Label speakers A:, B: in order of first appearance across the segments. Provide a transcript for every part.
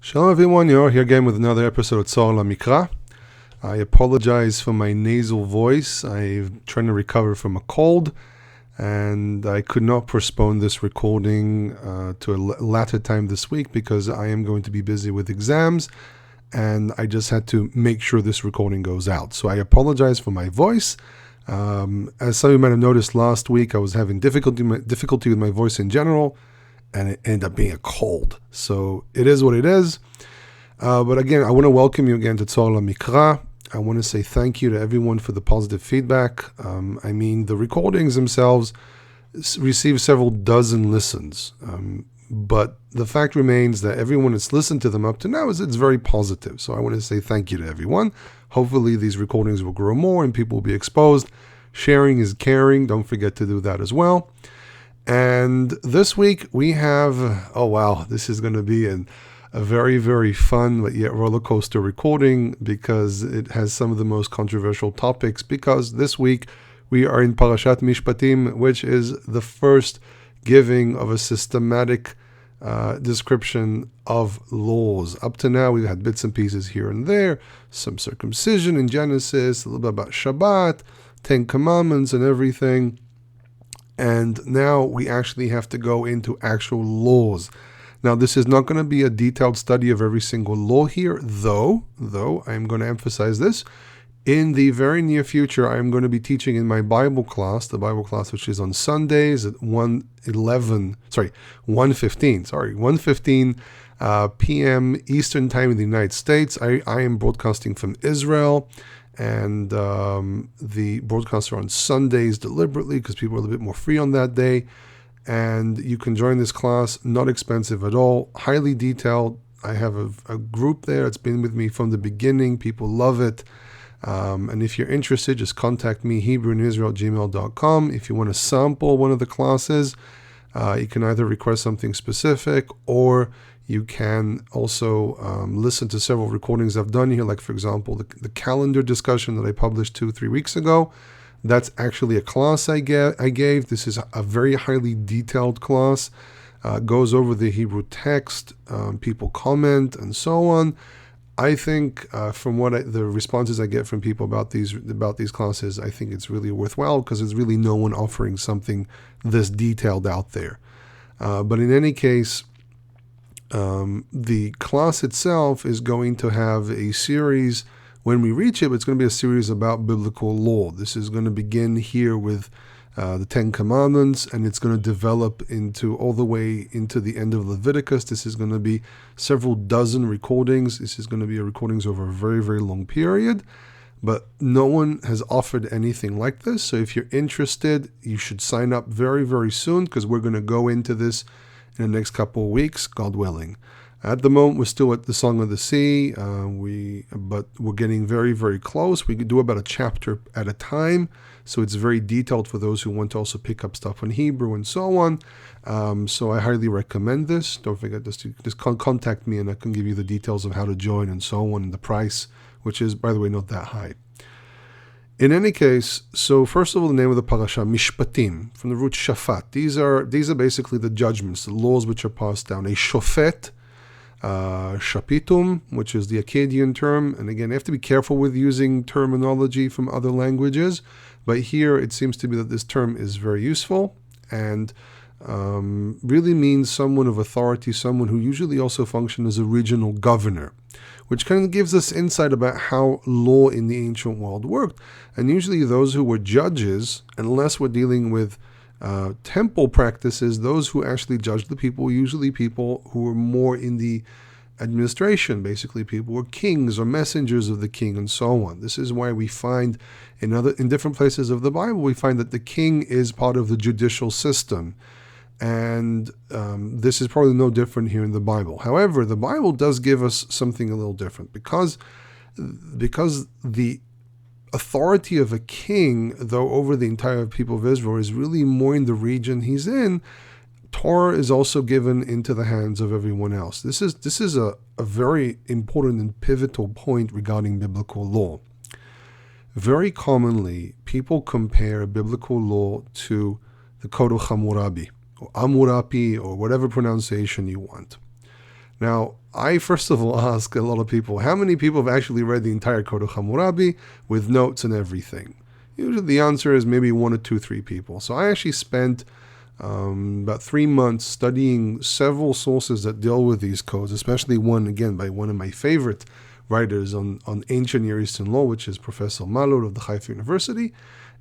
A: Shalom everyone, you're here again with another episode of Torah Mikra. I apologize for my nasal voice. I'm trying to recover from a cold, and I could not postpone this recording to a later time this week because I am going to be busy with exams, and I just had to make sure this recording goes out. So I apologize for my voice. As some of you might have noticed last week, I was having difficulty with my voice in general, and it ended up being a cold. So it is what it is. But again, I want to welcome you again to Torah Mikra. I want to say thank you to everyone for the positive feedback. The recordings themselves receive several dozen listens. But the fact remains that everyone that's listened to them up to now it's very positive. So I want to say thank you to everyone. Hopefully these recordings will grow more and people will be exposed. Sharing is caring. Don't forget to do that as well. And this week we have, this is going to be a very, very fun but yet roller coaster recording because it has some of the most controversial topics, because this week we are in Parashat Mishpatim, which is the first giving of a systematic description of laws. Up to now we've had bits and pieces here and there, some circumcision in Genesis, a little bit about Shabbat, 10 Commandments and everything. And now we actually have to go into actual laws. Now, this is not going to be a detailed study of every single law here, though I'm going to emphasize this. In the very near future, I'm going to be teaching in my Bible class, the Bible class which is on Sundays at 1:15 p.m. Eastern Time in the United States. I am broadcasting from Israel. And the broadcasts are on Sundays deliberately because people are a little bit more free on that day. And you can join this class, not expensive at all, highly detailed. I have a group there that's been with me from the beginning. People love it. And if you're interested, just contact me, hebrewinisrael@gmail.com. If you want to sample one of the classes, you can either request something specific, or you can also listen to several recordings I've done here, like, for example, the calendar discussion that I published 2-3 weeks ago. That's actually a class I gave. This is a very highly detailed class. Goes over the Hebrew text, people comment, and so on. I think from the responses I get from people about these classes, I think it's really worthwhile because there's really no one offering something this detailed out there. But in any case, the class itself is going to have a series. When we reach it, it's going to be a series about biblical law. This is going to begin here with the 10 Commandments, and it's going to develop all the way into the end of Leviticus. This is going to be several dozen recordings. This is going to be recordings over a very, very long period. But no one has offered anything like this. So if you're interested, you should sign up very, very soon, because we're going to go into this in the next couple of weeks, God willing. At the moment, we're still at the Song of the Sea, but we're getting very, very close. We could do about a chapter at a time, so it's very detailed for those who want to also pick up stuff in Hebrew and so on. So I highly recommend this. Don't forget just contact me, and I can give you the details of how to join and so on, and the price, which is, by the way, not that high. In any case, so first of all, the name of the parasha, Mishpatim, from the root shafat. These are basically the judgments, the laws which are passed down. A shofet, shapitum, which is the Akkadian term. And again, I have to be careful with using terminology from other languages, but here it seems to be that this term is very useful and really means someone of authority, someone who usually also functions as a regional governor, which kind of gives us insight about how law in the ancient world worked. And usually those who were judges, unless we're dealing with temple practices, those who actually judged the people were usually people who were more in the administration. Basically, people were kings or messengers of the king and so on. This is why we find in different places of the Bible, we find that the king is part of the judicial system. And this is probably no different here in the Bible. However, the Bible does give us something a little different, because the authority of a king, though over the entire people of Israel, is really more in the region he's in. Torah is also given into the hands of everyone else. This is a very important and pivotal point regarding biblical law. Very commonly, people compare biblical law to the Code of Hammurabi, or Hammurabi, or whatever pronunciation you want. Now, I first of all ask a lot of people, how many people have actually read the entire Code of Hammurabi with notes and everything? Usually the answer is maybe 1 or 2, 3 people. So I actually spent about 3 months studying several sources that deal with these codes, especially one, again, by one of my favorite writers on ancient Near Eastern law, which is Professor Malur of the Haifa University.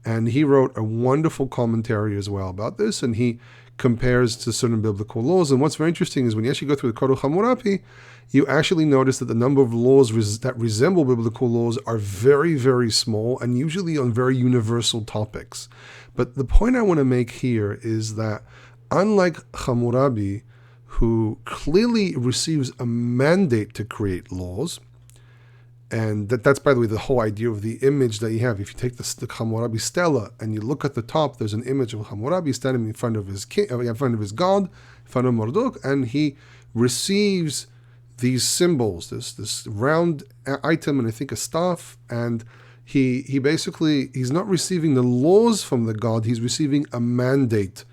A: And he wrote a wonderful commentary as well about this, and he compares to certain biblical laws. And what's very interesting is when you actually go through the Code of Hammurabi, you actually notice that the number of laws that resemble biblical laws are very, very small and usually on very universal topics. But the point I want to make here is that unlike Hammurabi, who clearly receives a mandate to create laws, and that's, by the way, the whole idea of the image that you have. If you take the Hammurabi stela and you look at the top, there's an image of Hammurabi standing in front of his king, in front of his god, in front of Marduk, and he receives these symbols, this round item, and I think a staff, and he basically, he's not receiving the laws from the god, he's receiving a mandate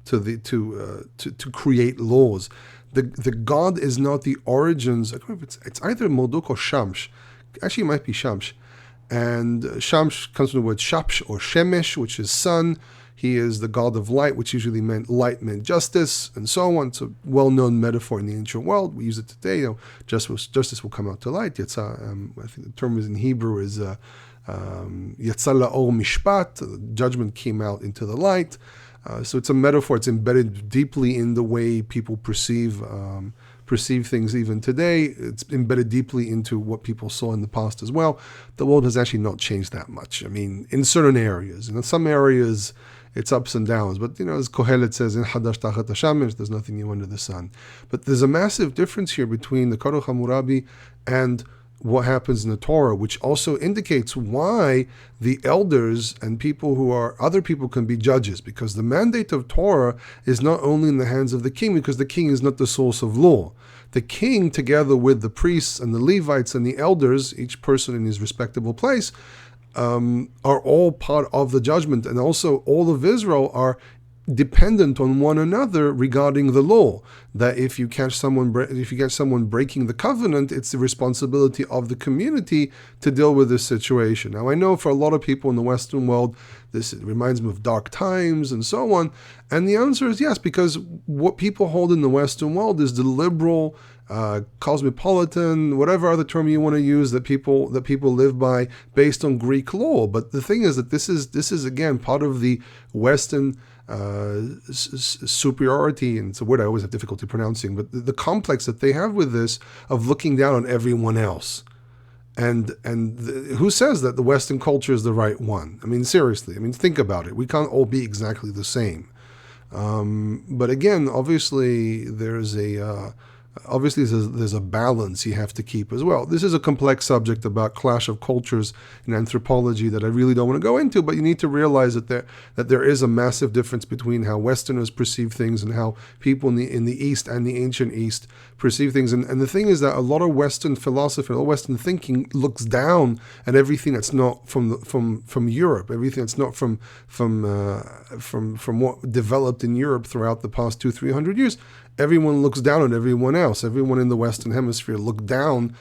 A: to create laws. The god is not the origins. I don't know if it's either Marduk or Shamsh. Actually, it might be Shamsh. And Shamsh comes from the word Shapsh or Shemesh, which is sun. He is the god of light, which usually meant justice, and so on. It's a well-known metaphor in the ancient world. We use it today. Justice will come out to light. I think the term is in Hebrew is Yatsa la'or mishpat. Judgment came out into the light. So it's a metaphor. It's embedded deeply in the way people perceive things even today. It's embedded deeply into what people saw in the past as well. The world has actually not changed that much. I mean, in certain areas. In some areas, it's ups and downs. But, as Kohelet says, in Hadash Tachat HaShamesh, there's nothing new under the sun. But there's a massive difference here between the Code of Hammurabi and what happens in the Torah, which also indicates why the elders and other people can be judges, because the mandate of Torah is not only in the hands of the king, because the king is not the source of law. The king, together with the priests and the Levites and the elders, each person in his respectable place, are all part of the judgment, and also all of Israel are dependent on one another regarding the law. That if you catch someone breaking the covenant, it's the responsibility of the community to deal with this situation. Now, I know for a lot of people in the Western world, this reminds them of dark times and so on. And the answer is yes, because what people hold in the Western world is the liberal, cosmopolitan, whatever other term you want to use that people live by, based on Greek law. But the thing is that this is again part of the Western superiority, and it's a word I always have difficulty pronouncing, but the complex that they have with this of looking down on everyone else. And who says that the Western culture is the right one? I mean, seriously, think about it. We can't all be exactly the same. But again, obviously there's a balance you have to keep as well. This is a complex subject about clash of cultures in anthropology that I really don't want to go into, but you need to realize that there is a massive difference between how Westerners perceive things and how people in the East and the ancient East perceive things. And the thing is that a lot of Western philosophy, a lot of Western thinking looks down at everything that's not from Europe, everything that's not from what developed in Europe throughout the past 200-300 years. Everyone looks down on everyone else. Everyone in the Western Hemisphere look down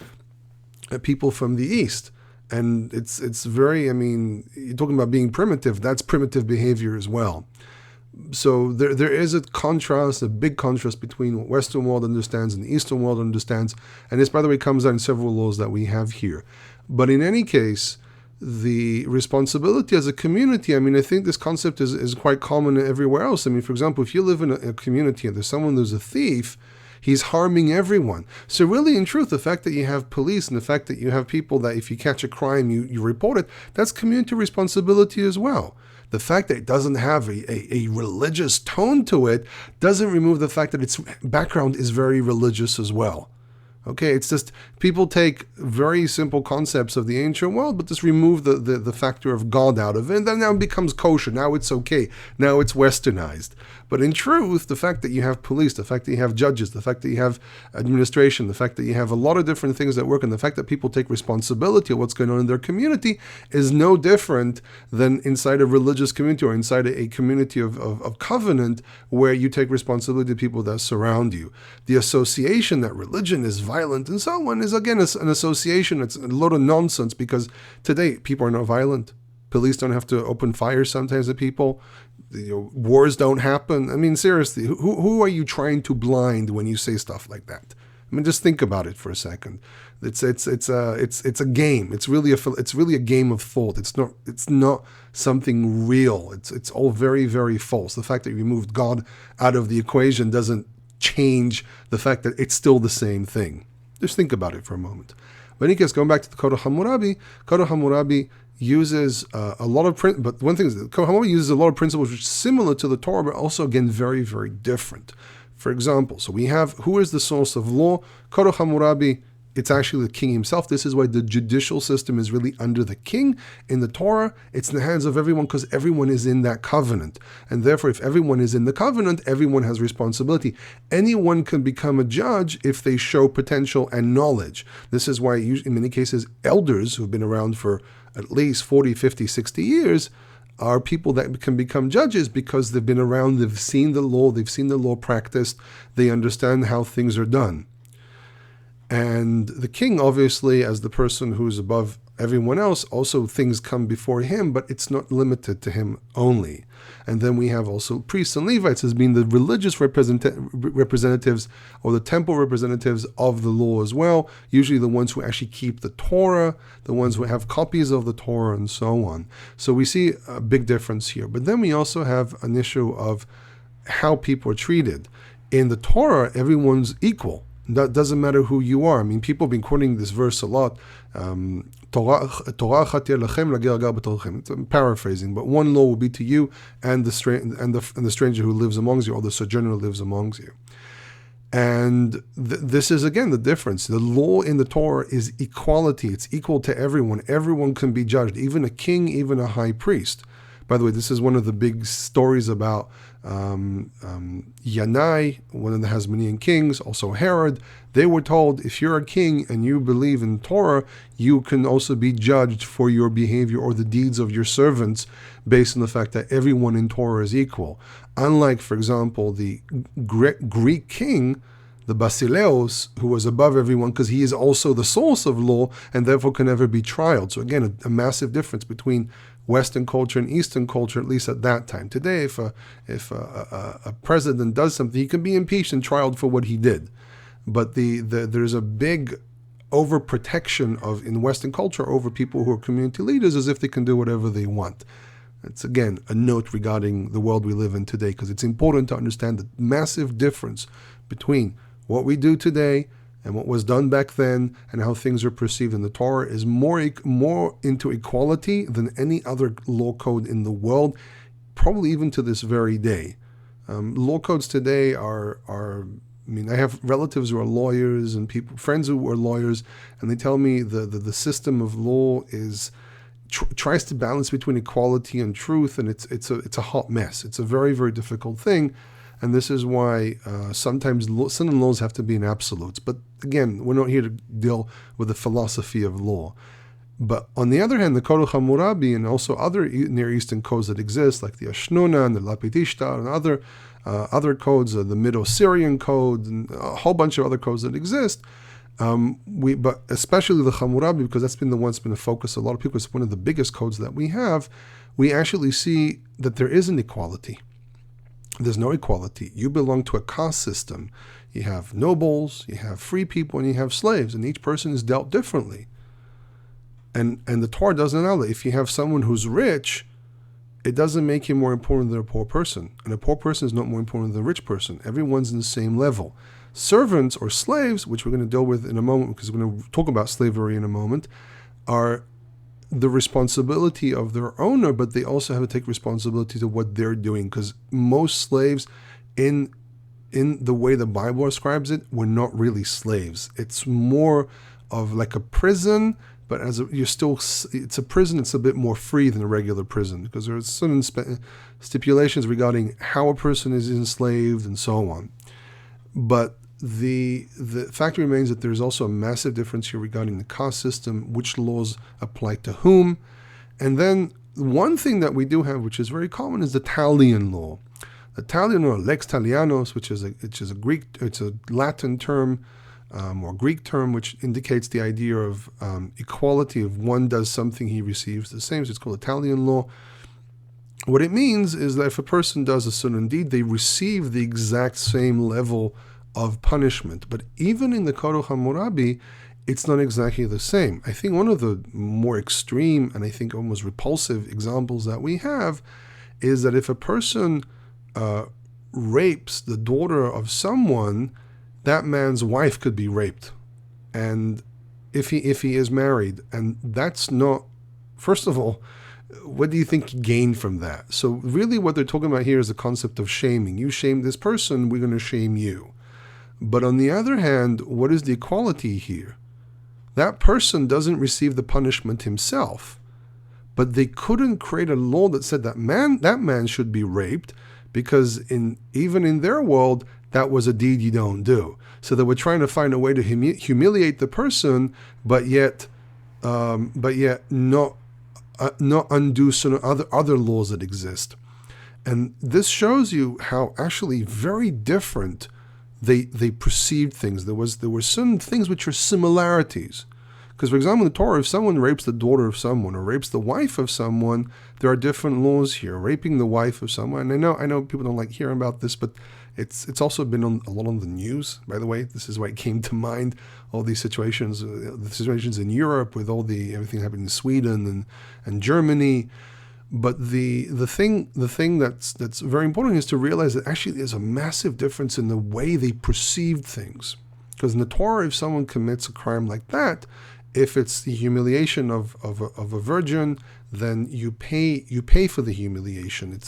A: at people from the East. And it's very, you're talking about being primitive. That's primitive behavior as well. So there is a big contrast between what Western world understands and the Eastern world understands. And this, by the way, comes out in several laws that we have here. But in any case, the responsibility as a community, I think this concept is quite common everywhere else. For example, if you live in a community and there's someone who's a thief, he's harming everyone. So really, in truth, the fact that you have police and the fact that you have people that if you catch a crime, you report it, that's community responsibility as well. The fact that it doesn't have a religious tone to it doesn't remove the fact that its background is very religious as well. Okay, it's just people take very simple concepts of the ancient world, but just remove the factor of God out of it, and then now it becomes kosher. Now it's okay. Now it's westernized. But in truth, the fact that you have police, the fact that you have judges, the fact that you have administration, the fact that you have a lot of different things that work, and the fact that people take responsibility of what's going on in their community is no different than inside a religious community or inside a community of covenant where you take responsibility of people that surround you. The association that religion is violent and so on is, again, an association. It's a lot of nonsense because today people are not violent. Police don't have to open fire sometimes at people. Wars don't happen. I mean, seriously, who are you trying to blind when you say stuff like that? I mean, just think about it for a second. It's a game. It's really a game of thought. It's not something real. It's all very, very false. The fact that you removed God out of the equation doesn't change the fact that it's still the same thing. Just think about it for a moment. But in any case, going back to the Code of Hammurabi uses a lot of but one thing is that Hammurabi uses a lot of principles which are similar to the Torah, but also again very, very different. For example, so we have who is the source of law? Code of Hammurabi. It's actually the king himself. This is why the judicial system is really under the king. In the Torah, it's in the hands of everyone because everyone is in that covenant. And therefore, if everyone is in the covenant, everyone has responsibility. Anyone can become a judge if they show potential and knowledge. This is why, in many cases, elders who've been around for at least 40, 50, 60 years are people that can become judges because they've been around, they've seen the law practiced, they understand how things are done. And the king, obviously, as the person who's above everyone else, also things come before him, but it's not limited to him only. And then we have also priests and Levites as being the religious representatives or the temple representatives of the law as well, usually the ones who actually keep the Torah, the ones who have copies of the Torah and so on. So we see a big difference here. But then we also have an issue of how people are treated. In the Torah, everyone's equal. That doesn't matter who you are. I mean, people have been quoting this verse a lot. I'm paraphrasing, but one law will be to you and the stranger who lives amongst you, or the sojourner who lives amongst you. And this is, again, the difference. The law in the Torah is equality. It's equal to everyone. Everyone can be judged, even a king, even a high priest. By the way, this is one of the big stories about Yanai, one of the Hasmonean kings, also Herod. They were told, if you're a king and you believe in Torah, you can also be judged for your behavior or the deeds of your servants based on the fact that everyone in Torah is equal. Unlike, for example, the Greek king, the Basileus, who was above everyone because he is also the source of law and therefore can never be trialed. So again, a massive difference between Western culture and Eastern culture, at least at that time. Today, if a president does something, he can be impeached and trialed for what he did. But there's a big overprotection in Western culture over people who are community leaders as if they can do whatever they want. It's, again, a note regarding the world we live in today, because it's important to understand the massive difference between what we do today and what was done back then and how things are perceived. In the Torah is more into equality than any other law code in the world, probably even to this very day. Law codes today are I have relatives who are lawyers and friends who are lawyers, and they tell me the system of law is tries to balance between equality and truth, and it's a hot mess. It's a very, very difficult thing. And this is why sometimes certain laws have to be in absolutes. But again, we're not here to deal with the philosophy of law. But on the other hand, the Code of Hammurabi and also other Near Eastern codes that exist, like the Ashnuna and the Lapid Ishtar and other codes, the Middle-Syrian code, and a whole bunch of other codes that exist, but especially the Hammurabi, because that's been the one that's been the focus of a lot of people, it's one of the biggest codes that we have, we actually see that there is an equality. There's no equality. You belong to a caste system. You have nobles, you have free people, and you have slaves, and each person is dealt differently. And the Torah doesn't allow that. If you have someone who's rich, it doesn't make him more important than a poor person. And a poor person is not more important than a rich person. Everyone's in the same level. Servants or slaves, which we're going to deal with in a moment, because we're going to talk about slavery in a moment, are the responsibility of their owner, but they also have to take responsibility to what they're doing, because most slaves in in the way the Bible describes it, we're not really slaves. It's more of like a prison, but it's a prison. It's a bit more free than a regular prison because there are certain stipulations regarding how a person is enslaved and so on. But the fact remains that there's also a massive difference here regarding the caste system, which laws apply to whom. And then one thing that we do have, which is very common, is the Talion law. The Talion law, lex talionis, which is a Latin term or Greek term, which indicates the idea of equality. If one does something, he receives the same. So it's called the Talion law. What it means is that if a person does a certain deed, they receive the exact same level of punishment. But even in the Code of Hammurabi, it's not exactly the same. I think one of the more extreme and I think almost repulsive examples that we have is that if a person rapes the daughter of someone, that man's wife could be raped. And if he is married, and that's not, first of all, what do you think he gained from that? So really what they're talking about here is the concept of shaming. You shame this person, we're going to shame you. But on the other hand, what is the equality here? That person doesn't receive the punishment himself. But they couldn't create a law that said that man should be raped, because even in their world, that was a deed you don't do. So they were trying to find a way to humiliate the person, but yet not undo some other laws that exist. And this shows you how actually very different they perceived things. There were certain things which are similarities. Because, for example, in the Torah, if someone rapes the daughter of someone or rapes the wife of someone, there are different laws here. Raping the wife of someone, and I know people don't like hearing about this, but it's also been a lot on the news, by the way. This is why it came to mind, all these situations, the situations in Europe with everything happening in Sweden and Germany. But the thing that's very important is to realize that actually there's a massive difference in the way they perceived things. Because in the Torah, if someone commits a crime like that, if it's the humiliation of a virgin, then you pay for the humiliation.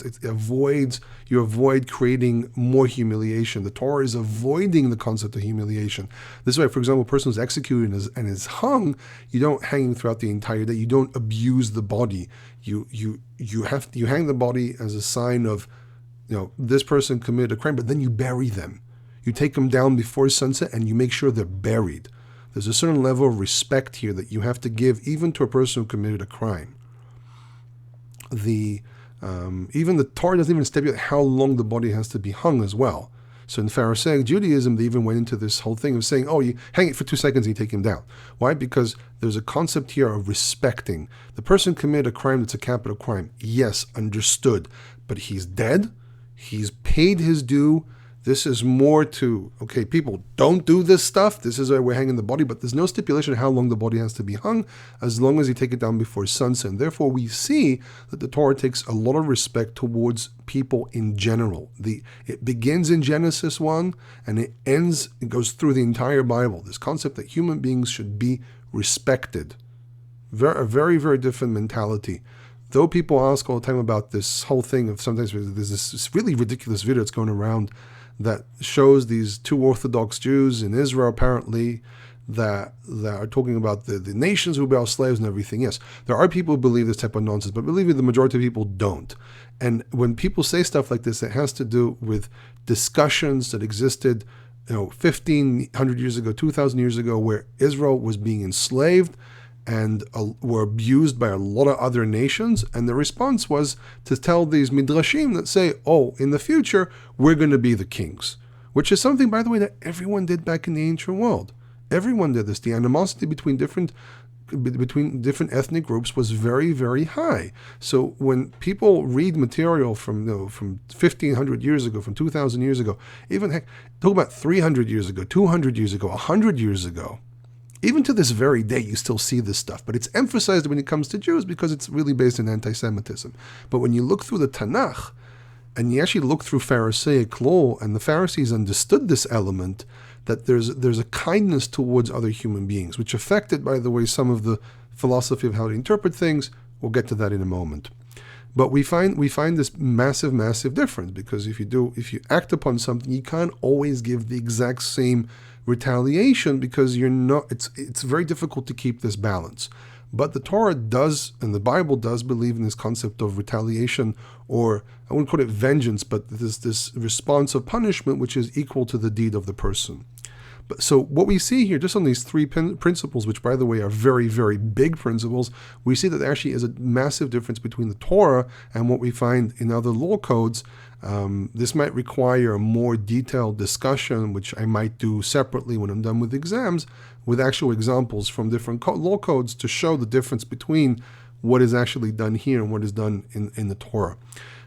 A: You avoid creating more humiliation. The Torah is avoiding the concept of humiliation. This is why, for example, a person is executed and is hung, you don't hang him throughout the entire day. You don't abuse the body. You hang the body as a sign of, this person committed a crime, but then you bury them. You take them down before sunset and you make sure they're buried. There's a certain level of respect here that you have to give even to a person who committed a crime. Even the Torah doesn't even stipulate how long the body has to be hung as well. So in Pharisaic Judaism, they even went into this whole thing of saying, you hang it for 2 seconds and you take him down. Why? Because there's a concept here of respecting. The person committed a crime that's a capital crime. Yes, understood. But he's dead. He's paid his due. This is more to, okay, people, don't do this stuff. This is why we're hanging the body, but there's no stipulation of how long the body has to be hung, as long as you take it down before sunset. And therefore, we see that the Torah takes a lot of respect towards people in general. It begins in Genesis 1, and it goes through the entire Bible. This concept that human beings should be respected. A very, very different mentality. Though people ask all the time about this whole thing of sometimes there's this really ridiculous video that's going around that shows these 2 Orthodox Jews in Israel, apparently, that are talking about the nations who will be our slaves and everything. Yes, there are people who believe this type of nonsense, but believe me, the majority of people don't. And when people say stuff like this, it has to do with discussions that existed 1,500 years ago, 2,000 years ago, where Israel was being enslaved and were abused by a lot of other nations. And the response was to tell these midrashim that say, in the future, we're going to be the kings. Which is something, by the way, that everyone did back in the ancient world. Everyone did this. The animosity between different ethnic groups was very, very high. So when people read material from 1,500 years ago, from 2,000 years ago, even talk about 300 years ago, 200 years ago, 100 years ago, even to this very day, you still see this stuff. But it's emphasized when it comes to Jews because it's really based in anti-Semitism. But when you look through the Tanakh, and you actually look through Pharisaic law, and the Pharisees understood this element, that there's a kindness towards other human beings, which affected, by the way, some of the philosophy of how to interpret things. We'll get to that in a moment. But we find this massive difference, because if you act upon something, you can't always give the exact same retaliation, because it's very difficult to keep this balance. But the Torah does, and the Bible does, believe in this concept of retaliation, or I wouldn't call it vengeance, but this response of punishment which is equal to the deed of the person. But so what we see here, just on these three principles, which by the way are very, very big principles, we see that there actually is a massive difference between the Torah and what we find in other law codes. This might require a more detailed discussion, which I might do separately when I'm done with exams, with actual examples from different law codes to show the difference between what is actually done here and what is done in the Torah.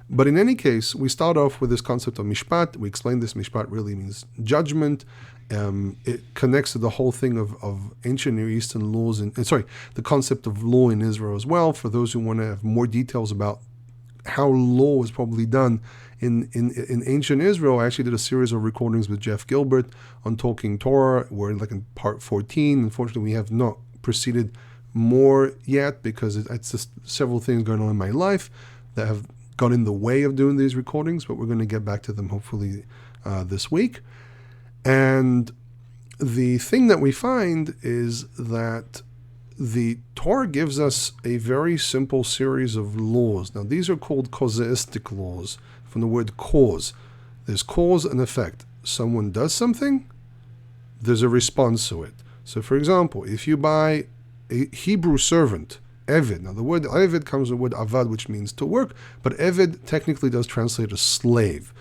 A: But in any case, we start off with this concept of mishpat. We explained this. Mishpat really means judgment. It connects to the whole thing of ancient Near Eastern laws, the concept of law in Israel as well, for those who want to have more details about how law was probably done in ancient Israel. I actually did a series of recordings with Jeff Gilbert on Talking Torah. We're like in part 14. Unfortunately, we have not proceeded more yet, because it's just several things going on in my life that have got in the way of doing these recordings, but we're going to get back to them hopefully this week. And the thing that we find is that the Torah gives us a very simple series of laws. Now, these are called causaistic laws, from the word cause. There's cause and effect. Someone does something, there's a response to it. So, for example, if you buy a Hebrew servant, Eved. Now, the word Eved comes from the word avad, which means to work, but Eved technically does translate as slave.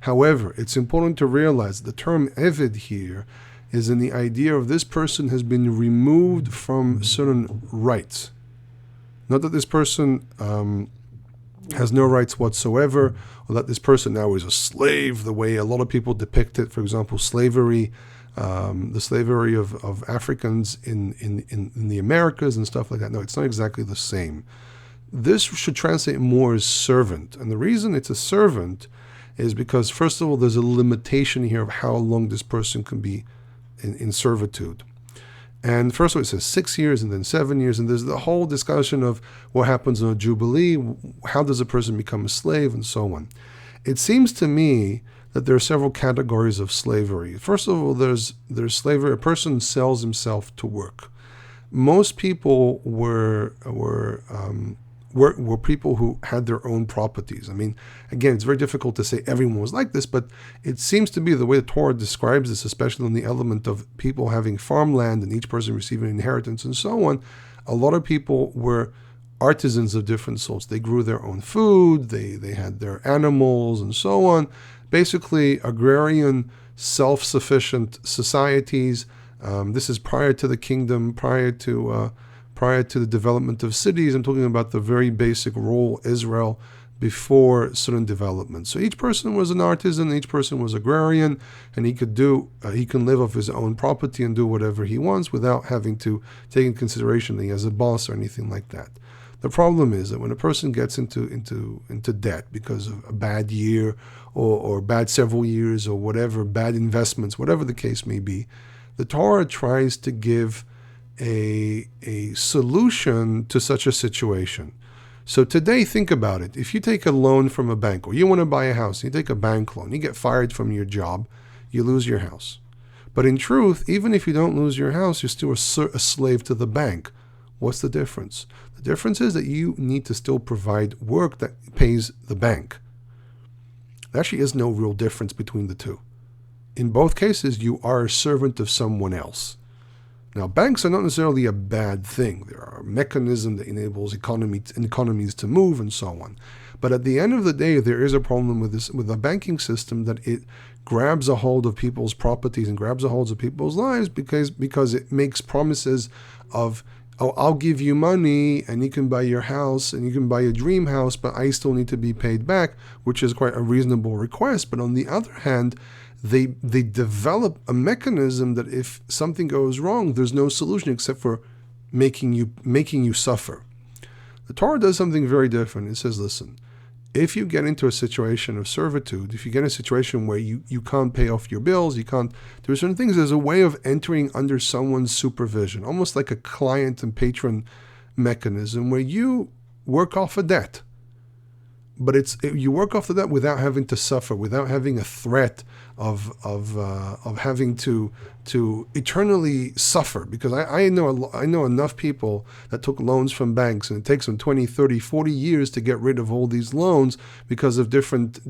A: However, it's important to realize the term Eved here is in the idea of this person has been removed from certain rights. Not that this person has no rights whatsoever, or that this person now is a slave, the way a lot of people depict it. For example, slavery, the slavery of Africans in the Americas and stuff like that. No, it's not exactly the same. This should translate more as servant. And the reason it's a servant is because, first of all, there's a limitation here of how long this person can be in servitude. And first of all, it says 6 years and then 7 years. And there's the whole discussion of what happens on a jubilee, how does a person become a slave, and so on. It seems to me that there are several categories of slavery. First of all, there's slavery. A person sells himself to work. Most people were people who had their own properties. I mean, again, it's very difficult to say everyone was like this, but it seems to be the way the Torah describes this, especially in the element of people having farmland and each person receiving an inheritance and so on. A lot of people were artisans of different sorts. They grew their own food, they had their animals and so on. Basically, agrarian, self-sufficient societies. This is prior to the kingdom, prior to the development of cities. I'm talking about the very basic rural Israel before certain development. So each person was an artisan, each person was agrarian, and he can live off his own property and do whatever he wants without having to take in consideration that he has a boss or anything like that. The problem is that when a person gets into debt because of a bad year or bad several years or whatever, bad investments, whatever the case may be, the Torah tries to give a solution to such a situation. So today, think about it. If you take a loan from a bank, or you want to buy a house, you take a bank loan, you get fired from your job, you lose your house. But in truth, even if you don't lose your house, you're still a slave to the bank. What's the difference? The difference is that you need to still provide work that pays the bank. There actually is no real difference between the two. In both cases, you are a servant of someone else. Now, banks are not necessarily a bad thing. There are a mechanism that enables economies to move and so on. But at the end of the day, there is a problem with the banking system, that it grabs a hold of people's properties and grabs a hold of people's lives because it makes promises of, oh, I'll give you money and you can buy your house and you can buy a dream house, but I still need to be paid back, which is quite a reasonable request. But on the other hand, they develop a mechanism that if something goes wrong, there's no solution except for making you suffer. The Torah does something very different. It says, listen, if you get into a situation of servitude, if you get in a situation where you can't pay off your bills, you can't do certain things, there's a way of entering under someone's supervision, almost like a client and patron mechanism where you work off a debt. but you work off of that without having to suffer, without having a threat of having to eternally suffer. Because I know enough people that took loans from banks, and it takes them 20, 30, 40 years to get rid of all these loans because of different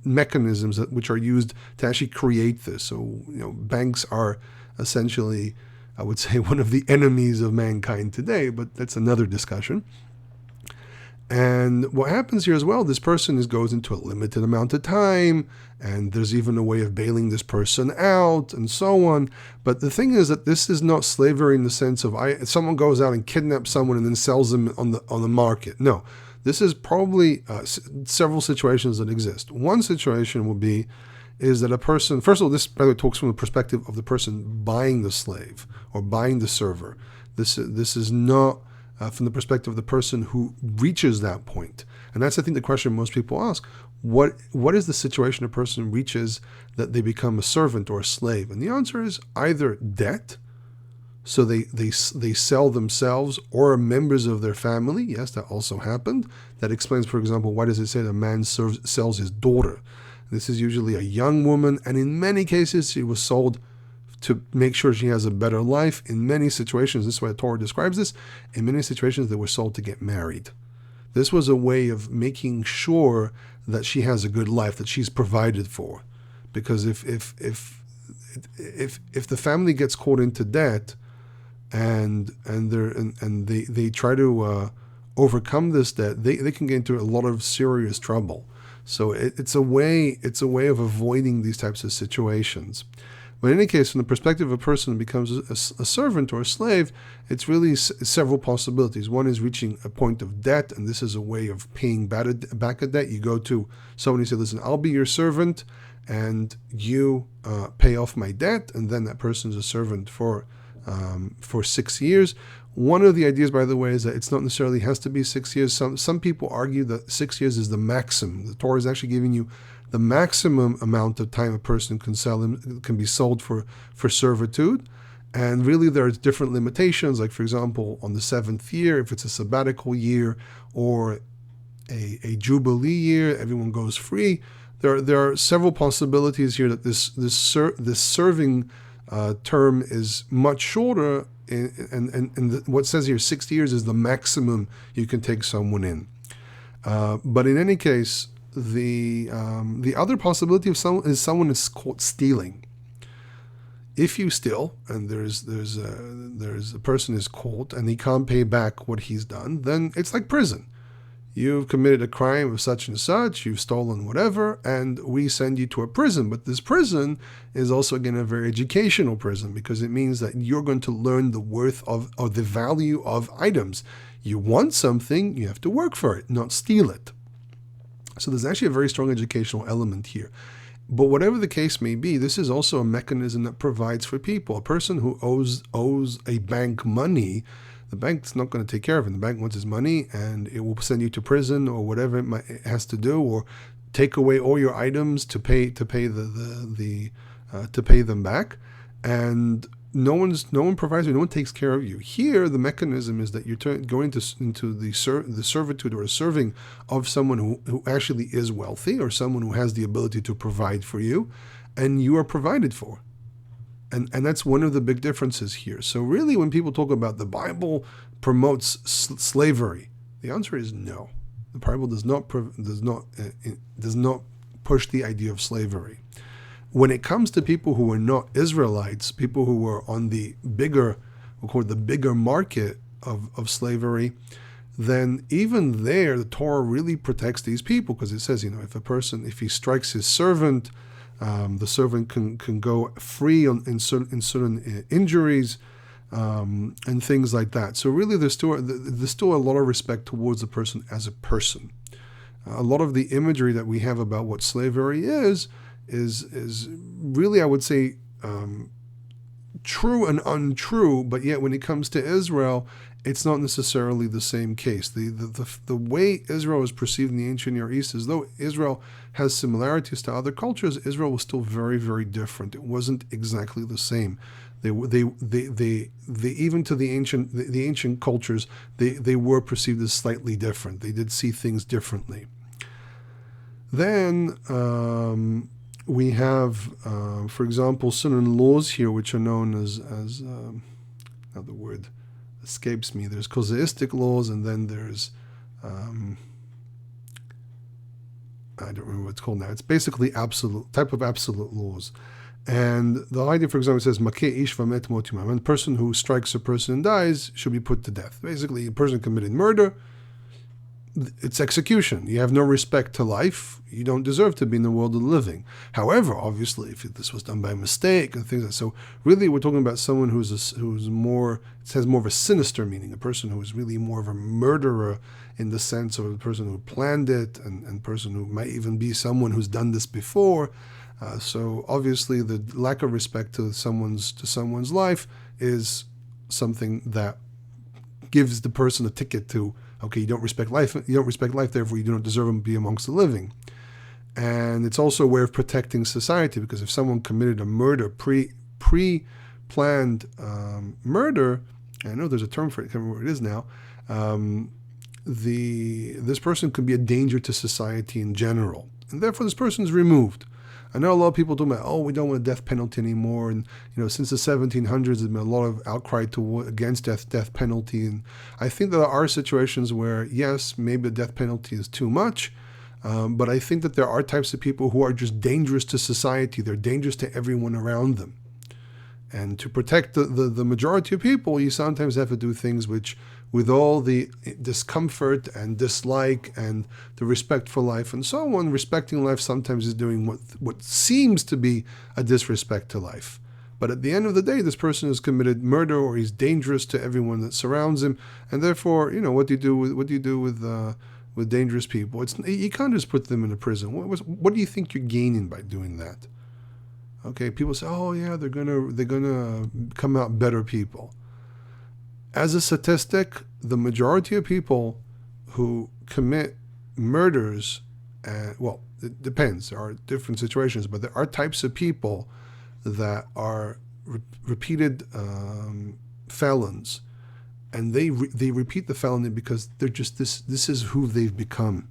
A: mechanisms which are used to actually create this. So banks are essentially, I would say, one of the enemies of mankind today, but that's another discussion. And what happens here as well, this person goes into a limited amount of time, and there's even a way of bailing this person out and so on. But the thing is that this is not slavery in the sense of someone goes out and kidnaps someone and then sells them on the market. No, this is probably several situations that exist. One situation is that a person, first of all, this by the way talks from the perspective of the person buying the slave or buying the server. This is not from the perspective of the person who reaches that point. And that's, I think, the question most people ask. What is the situation a person reaches that they become a servant or a slave? And the answer is either debt, so they sell themselves or members of their family. Yes, that also happened. That explains, for example, why does it say that a man sells his daughter? This is usually a young woman, and in many cases she was sold to make sure she has a better life. In many situations, this is why the Torah describes this, in many situations they were sold to get married. This was a way of making sure that she has a good life, that she's provided for. Because if the family gets caught into debt and they try to overcome this debt, they can get into a lot of serious trouble. So it's a way of avoiding these types of situations. But in any case, from the perspective of a person who becomes a servant or a slave, it's really several possibilities. One is reaching a point of debt, and this is a way of paying back a debt. You go to someone and say, listen, I'll be your servant, and you pay off my debt, and then that person's a servant for 6 years. One of the ideas, by the way, is that it's not necessarily has to be 6 years. Some people argue that 6 years is the maximum. The Torah is actually giving you the maximum amount of time a person can be sold for servitude. And really there's different limitations, like for example, on the 7th year, if it's a sabbatical year or a jubilee year, everyone goes free. There are several possibilities here that this serving term is much shorter, and what says here 60 years is the maximum you can take someone in. But in any case, the other possibility of someone is caught stealing. If you steal and there's a person is caught and he can't pay back what he's done, then it's like prison. You've committed a crime of such and such, you've stolen whatever, and we send you to a prison. But this prison is also, again, a very educational prison, because it means that you're going to learn the worth of the value of items. You want something, you have to work for it, not steal it. So there's actually a very strong educational element here. But whatever the case may be, this is also a mechanism that provides for people. A person who owes a bank money, the bank's not going to take care of him. The bank wants his money, and it will send you to prison or whatever it has to do, or take away all your items to pay them back. And no one provides you. No one takes care of you. Here, the mechanism is that you're going into the servitude or a serving of someone who actually is wealthy, or someone who has the ability to provide for you, and you are provided for. And that's one of the big differences here. So really, when people talk about the Bible promotes slavery, the answer is no. The Bible does not push the idea of slavery. When it comes to people who are not Israelites, people who are on the bigger market of slavery, then even there, the Torah really protects these people, because it says, if he strikes his servant, the servant can go free in certain injuries and things like that. So really, there's still a lot of respect towards the person as a person. A lot of the imagery that we have about what slavery is really, I would say, true and untrue. But yet, when it comes to Israel, it's not necessarily the same case. The way Israel is perceived in the ancient Near East, as though Israel has similarities to other cultures, Israel was still very, very different. It wasn't exactly the same. They even to the ancient cultures, they were perceived as slightly different. They did see things differently. Then we have, for example, certain laws here which are known as now the word escapes me. There's casuistic laws, and then there's I don't remember what it's called now. It's basically type of absolute laws. And the idea, for example, says, Makeh ish vamet motimam. And the person who strikes a person and dies should be put to death. Basically, a person committed murder, it's execution. You have no respect to life. You don't deserve to be in the world of the living. However, obviously, if this was done by mistake and things like that. So really, we're talking about someone who's more, it has more of a sinister meaning, a person who is really more of a murderer in the sense of a person who planned it, and person who might even be someone who's done this before. So obviously, the lack of respect to someone's life is something that gives the person a ticket to, okay, you don't respect life, therefore you do not deserve to be amongst the living. And it's also a way of protecting society, because if someone committed a murder, pre-planned murder, I know there's a term for it, I can't remember what it is now, this person could be a danger to society in general, and therefore this person is removed. I know a lot of people talk about, we don't want a death penalty anymore, and since the 1700s there's been a lot of outcry against death penalty, and I think there are situations where, yes, maybe the death penalty is too much, but I think that there are types of people who are just dangerous to society. They're dangerous to everyone around them, and to protect the majority of people, you sometimes have to do things which, with all the discomfort and dislike and the respect for life and so on, respecting life sometimes is doing what seems to be a disrespect to life. But at the end of the day, this person has committed murder, or he's dangerous to everyone that surrounds him, and therefore, what do you do with dangerous people? You can't just put them in a prison. What do you think you're gaining by doing that? Okay, people say, they're gonna come out better people. As a statistic, the majority of people who commit murders, it depends. There are different situations, but there are types of people that are repeated felons, and they repeat the felony because they're just this is who they've become,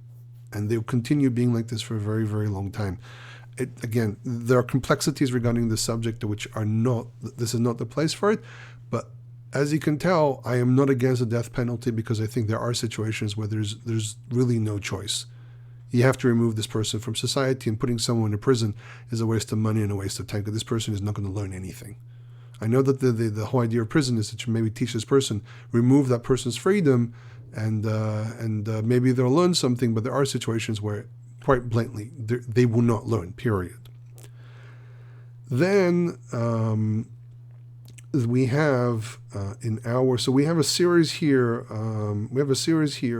A: and they'll continue being like this for a very, very long time. Again, there are complexities regarding the subject which this is not the place for it, but as you can tell, I am not against the death penalty, because I think there are situations where there's really no choice. You have to remove this person from society, and putting someone in prison is a waste of money and a waste of time, because this person is not going to learn anything. I know that the whole idea of prison is that you maybe teach this person, remove that person's freedom, and maybe they'll learn something, but there are situations where, quite blatantly, they will not learn, period. Then we have we have a series here.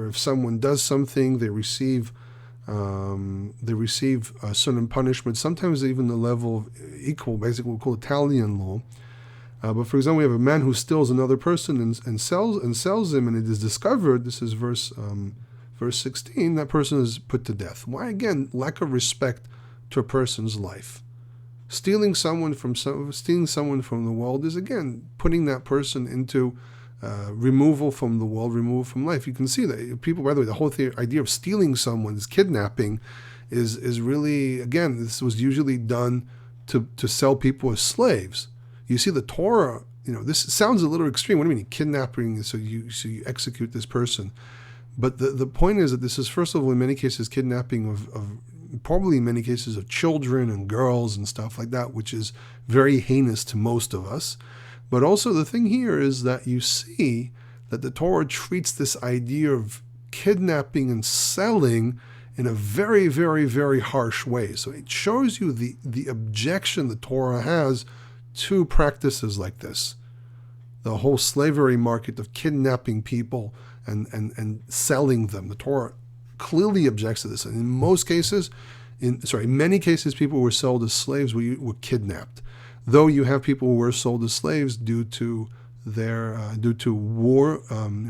A: If someone does something, they receive a certain punishment. Sometimes even the level of equal, basically we call Italian law. But for example, we have a man who steals another person and sells him, and it is discovered. This is verse 16. That person is put to death. Why? Again, lack of respect to a person's life. Stealing someone from the world is, again, putting that person into removal from the world, removal from life. You can see that people, by the way, the whole idea of stealing someone's kidnapping is really, again, this was usually done to sell people as slaves. You see the Torah, this sounds a little extreme. What do you mean kidnapping? So you execute this person. But the point is that this is, first of all, in many cases, kidnapping of probably in many cases of children and girls and stuff like that, which is very heinous to most of us. But also the thing here is that you see that the Torah treats this idea of kidnapping and selling in a very, very, very harsh way. So it shows you the objection the Torah has to practices like this. The whole slavery market of kidnapping people and selling them. The Torah clearly objects to this. And in many cases, people who were sold as slaves were kidnapped. Though you have people who were sold as slaves due to war,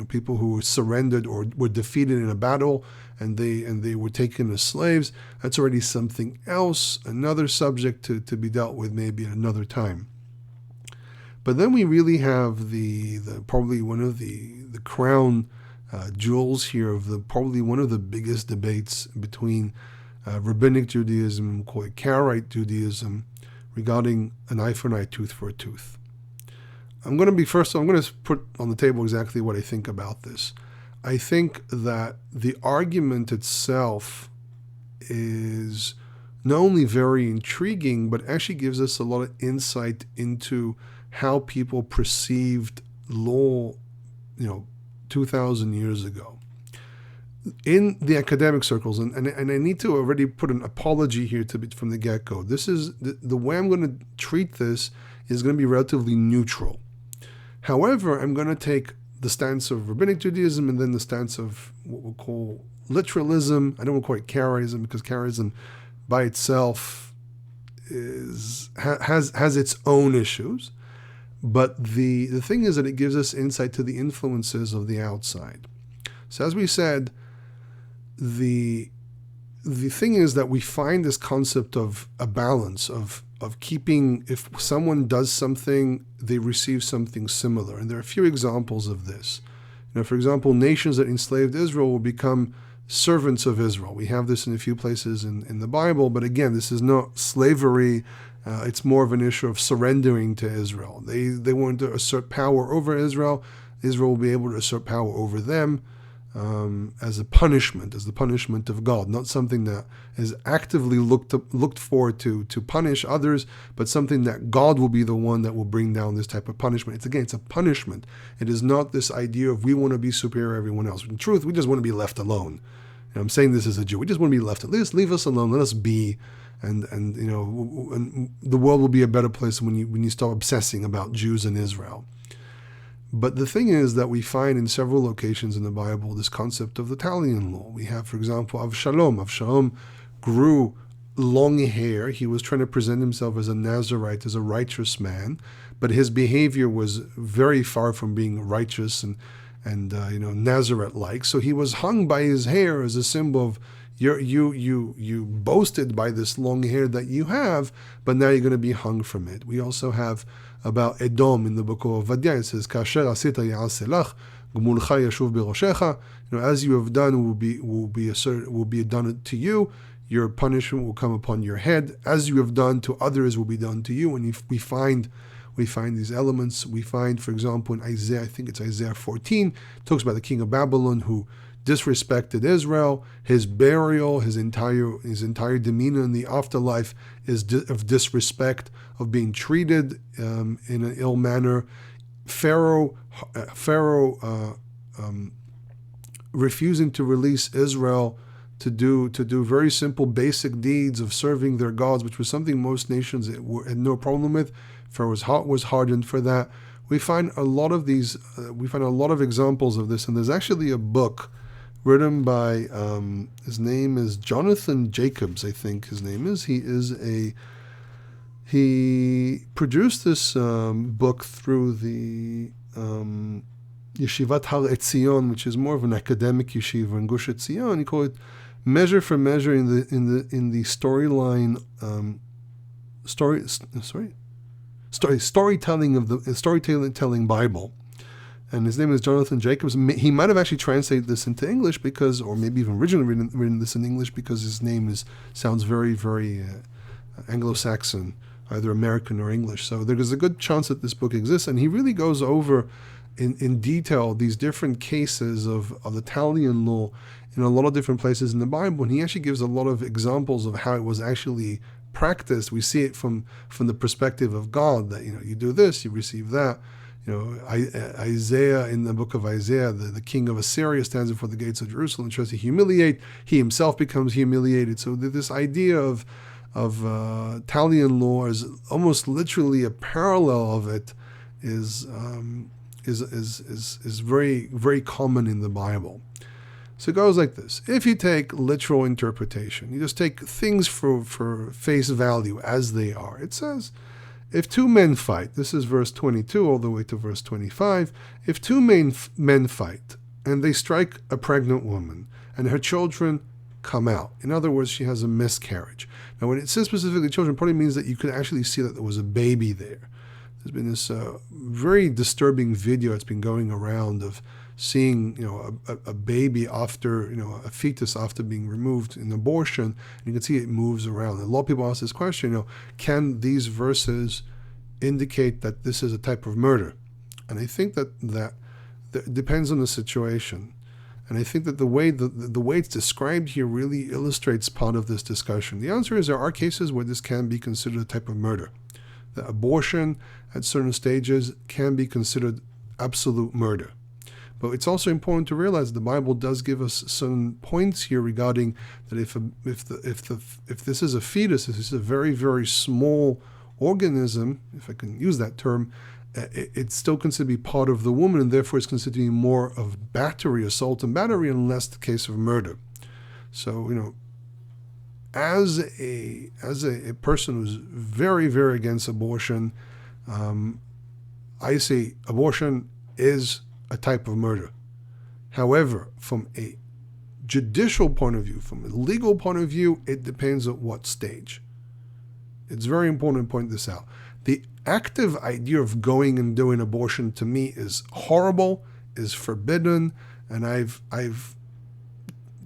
A: people who were surrendered or were defeated in a battle, and they were taken as slaves. That's already something else, another subject to be dealt with maybe at another time. But then we really have the probably one of the crown jewels here of probably one of the biggest debates between Rabbinic Judaism, we call it Karaite Judaism, regarding an eye for an eye, tooth for a tooth. I'm going to put on the table exactly what I think about this. I think that the argument itself is not only very intriguing, but actually gives us a lot of insight into how people perceived law, 2,000 years ago. In the academic circles, and I need to already put an apology here from the get-go. This is the way I'm going to treat this is going to be relatively neutral. However, I'm going to take the stance of Rabbinic Judaism and then the stance of what we'll call literalism. I don't want to call it Karaism because Karaism by itself has its own issues. But the thing is that it gives us insight to the influences of the outside. So as we said, the thing is that we find this concept of a balance of keeping, if someone does something, they receive something similar. And there are a few examples of this. For example, nations that enslaved Israel will become servants of Israel. We have this in a few places in the Bible, but again, this is not slavery. It's more of an issue of surrendering to Israel. They want to assert power over Israel. Israel will be able to assert power over them as the punishment of God, not something that is actively looked for to punish others, but something that God will be the one that will bring down this type of punishment. It's a punishment. It is not this idea of we want to be superior to everyone else. In truth, we just want to be left alone. I'm saying this as a Jew. We just want to be left alone. Just leave us alone. Let us be. And the world will be a better place when you start obsessing about Jews in Israel. But the thing is that we find in several locations in the Bible this concept of the Talion law. We have, for example, Avshalom. Avshalom grew long hair. He was trying to present himself as a Nazarite, as a righteous man, but his behavior was very far from being righteous and Nazarite-like. So he was hung by his hair as a symbol of you boasted by this long hair that you have, but now you're going to be hung from it. We also have about Edom in the book of Obadiah. It says, "Kasher asita ya'aselach, gmulcha yashuv b'roshecha." As you have done will be done to you. Your punishment will come upon your head. As you have done to others will be done to you. And we find these elements. We find, for example, in Isaiah, I think it's Isaiah 14, it talks about the king of Babylon who disrespected Israel. His burial, his entire demeanor in the afterlife is of disrespect, of being treated in an ill manner. Pharaoh refusing to release Israel to do very simple, basic deeds of serving their gods, which was something most nations had no problem with. Pharaoh's heart was hardened for that. We find a lot of these. We find a lot of examples of this, and there's actually a book written by his name is Jonathan Jacobs, I think his name is. He produced this book through the Yeshivat Har Etzion, which is more of an academic yeshiva in Gush Etzion. He called it Measure for Measure in the storyline storytelling Bible. And his name is Jonathan Jacobs. He might have actually translated this into English or maybe even originally written this in English because his name sounds very, very Anglo-Saxon, either American or English. So there's a good chance that this book exists. And he really goes over in detail these different cases of the Talion law in a lot of different places in the Bible. And he actually gives a lot of examples of how it was actually practiced. We see it from the perspective of God that, you do this, you receive that. Isaiah, in the book of Isaiah, the king of Assyria stands before the gates of Jerusalem and tries to humiliate. He himself becomes humiliated. So this idea of Talion law is almost literally a parallel of it is very, very common in the Bible. So it goes like this. If you take literal interpretation, you just take things for face value as they are. It says, if two men fight, this is verse 22 all the way to verse 25, if two men fight and they strike a pregnant woman and her children come out, in other words, she has a miscarriage. Now when it says specifically children, it probably means that you could actually see that there was a baby there. there's been this very disturbing video that's been going around of seeing, a baby after, a fetus after being removed in abortion. And you can see it moves around. And a lot of people ask this question, can these verses indicate that this is a type of murder? And I think that it depends on the situation. And I think that the way it's described here really illustrates part of this discussion. The answer is there are cases where this can be considered a type of murder. The abortion at certain stages can be considered absolute murder. But it's also important to realize the Bible does give us certain points here regarding that if this is a fetus, if this is a very, very small organism, if I can use that term, it's still considered to be part of the woman, and therefore it's considered to be more of battery, assault and battery, and less the case of murder. So, as a person who's very, very against abortion, I say abortion is a type of murder. However, from a judicial point of view, from a legal point of view, it depends at what stage. It's very important to point this out. The active idea of going and doing abortion to me is horrible, is forbidden, and I've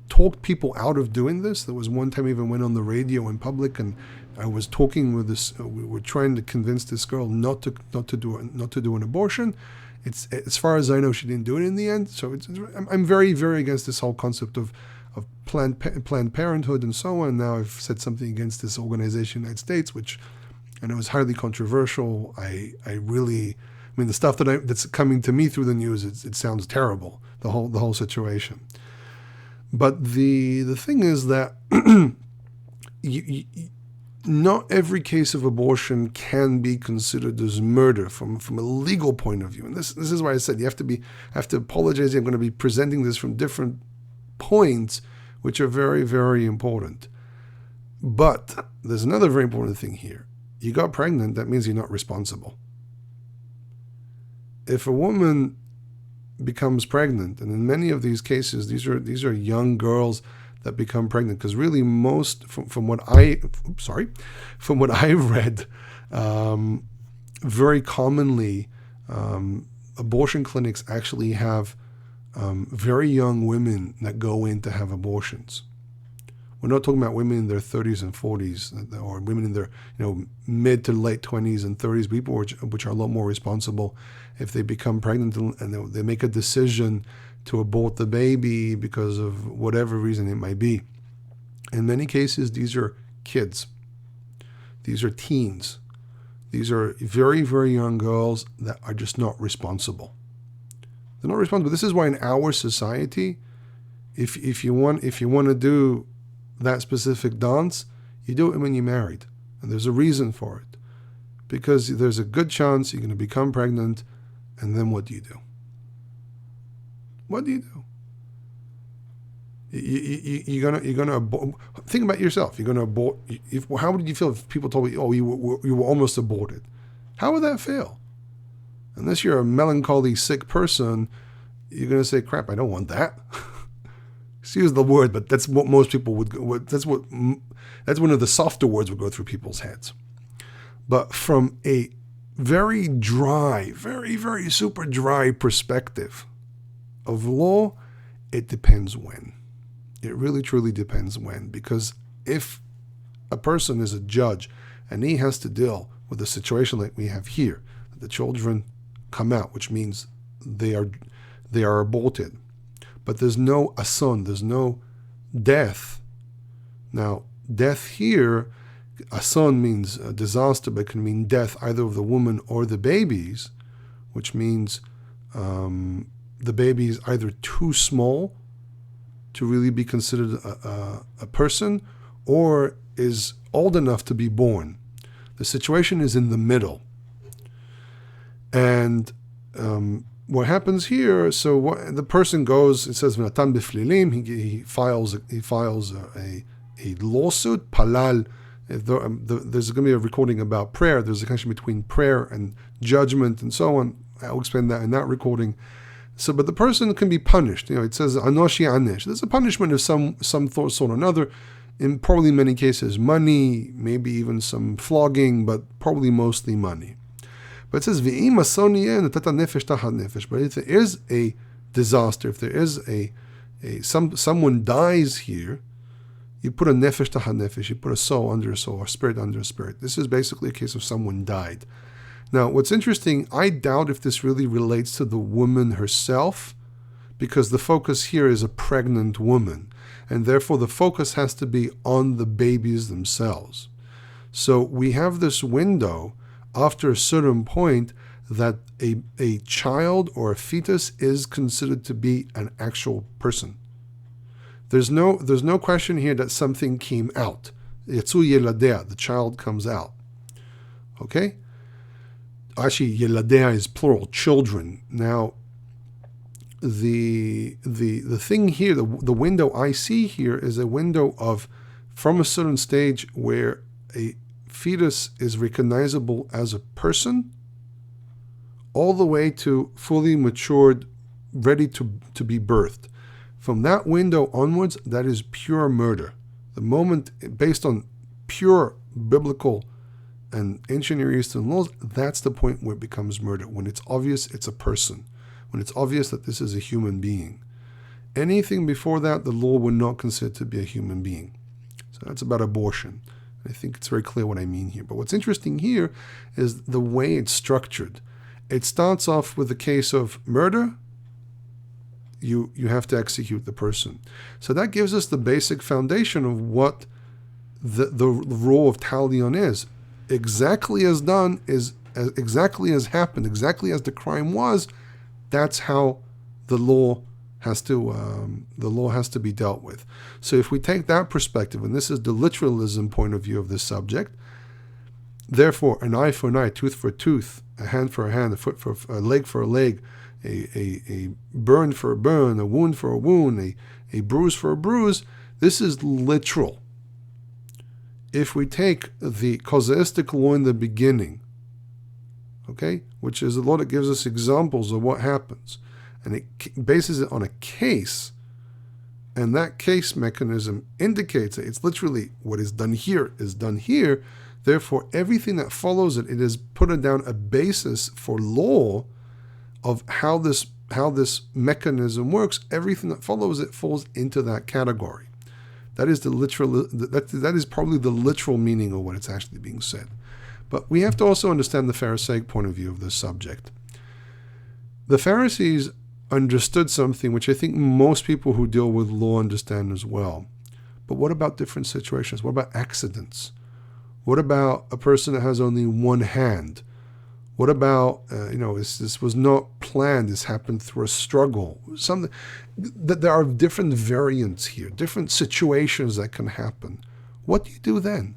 A: talked people out of doing this. There was one time I even went on the radio in public, and I was talking with this. We were trying to convince this girl not to do an abortion. It's, as far as I know, she didn't do it in the end. So I'm very, very against this whole concept of Planned Parenthood and so on. Now I've said something against this organization in the United States, which I know is highly controversial. I mean, the stuff that's coming to me through the news, it sounds terrible. The whole situation. But the thing is that not every case of abortion can be considered as murder from a legal point of view. And this is why I said you have to apologize. I'm going to be presenting this from different points, which are very, very important. But there's another very important thing here. You got pregnant, that means you're not responsible. If a woman becomes pregnant, and in many of these cases, these are young girls that become pregnant, because really most, from what I've read, very commonly, abortion clinics actually have very young women that go in to have abortions. We're not talking about women in their 30s and 40s, or women in their mid to late 20s and 30s, people which are a lot more responsible if they become pregnant and they make a decision to abort the baby because of whatever reason it might be. In many cases, these are kids. These are teens. These are very, very young girls that are just not responsible. They're not responsible. This is why in our society, if you want to do that specific dance, you do it when you're married. And there's a reason for it. Because there's a good chance you're going to become pregnant, and then what do you do? What do you do? You're gonna abort. Think about yourself. You're gonna abort. How would you feel if people told you, "Oh, you were almost aborted"? How would that feel? Unless you're a melancholy, sick person, you're gonna say, "Crap, I don't want that." Excuse the word, but that's what most people would. That's one of the softer words would go through people's heads. But from a very dry, very, very super dry perspective of law, it depends when. It really, truly depends when. Because if a person is a judge and he has to deal with a situation like we have here, the children come out, which means they are aborted, but there's no ason, there's no death. Now, death here, ason means a disaster, but it can mean death either of the woman or the babies, which means the baby is either too small to really be considered a person, or is old enough to be born. The situation is in the middle. And what happens here, so the person goes, it says, V'natan b'flilim, he files a lawsuit, palal. There's going to be a recording about prayer. There's a connection between prayer and judgment and so on. I'll explain that in that recording. So, but the person can be punished. It says anoshi anish. There's a punishment of some sort or another. In probably many cases, money, maybe even some flogging, but probably mostly money. But it says, V'im ason yeh natata nefesh tachat nefesh. But if there is a disaster, if there is someone dies here, you put a nefesh tachat nefesh, you put a soul under a soul, or spirit under a spirit. This is basically a case of someone died. Now, what's interesting, I doubt if this really relates to the woman herself, because the focus here is a pregnant woman, and therefore the focus has to be on the babies themselves. So we have this window after a certain point that a child or a fetus is considered to be an actual person. There's no question here that something came out. Yetzu yeladea, the child comes out. Okay? Actually, yeladea is plural, children. Now, the thing here, the window I see here is a window of, from a certain stage where a fetus is recognizable as a person, all the way to fully matured, ready to be birthed. From that window onwards, that is pure murder. The moment, based on pure biblical and ancient Near Eastern laws, that's the point where it becomes murder. When it's obvious it's a person. When it's obvious that this is a human being. Anything before that, the law would not consider to be a human being. So that's about abortion. I think it's very clear what I mean here. But what's interesting here is the way it's structured. It starts off with the case of murder. You have to execute the person. So that gives us the basic foundation of what the role of talion is. Exactly as done is exactly as happened, exactly as the crime was. That's how the law has to be dealt with. So if we take that perspective, and this is the literalism point of view of this subject, therefore an eye for an eye, tooth for a tooth, a hand for a hand, a leg for a leg, a burn for a burn, a wound for a wound, a bruise for a bruise. This is literal. If we take the casuistic law in the beginning, okay, which is the law that gives us examples of what happens, and it bases it on a case, and that case mechanism indicates that it's literally what is done here is done here. Therefore, everything that follows it is put down a basis for law of how this mechanism works. Everything that follows it falls into that category. That is the literal. That is probably the literal meaning of what it's actually being said. But we have to also understand the Pharisaic point of view of this subject. The Pharisees understood something which I think most people who deal with law understand as well. But what about different situations? What about accidents? What about a person that has only one hand? What about, this was not planned, this happened through a struggle. Something that there are different variants here, different situations that can happen. What do you do then?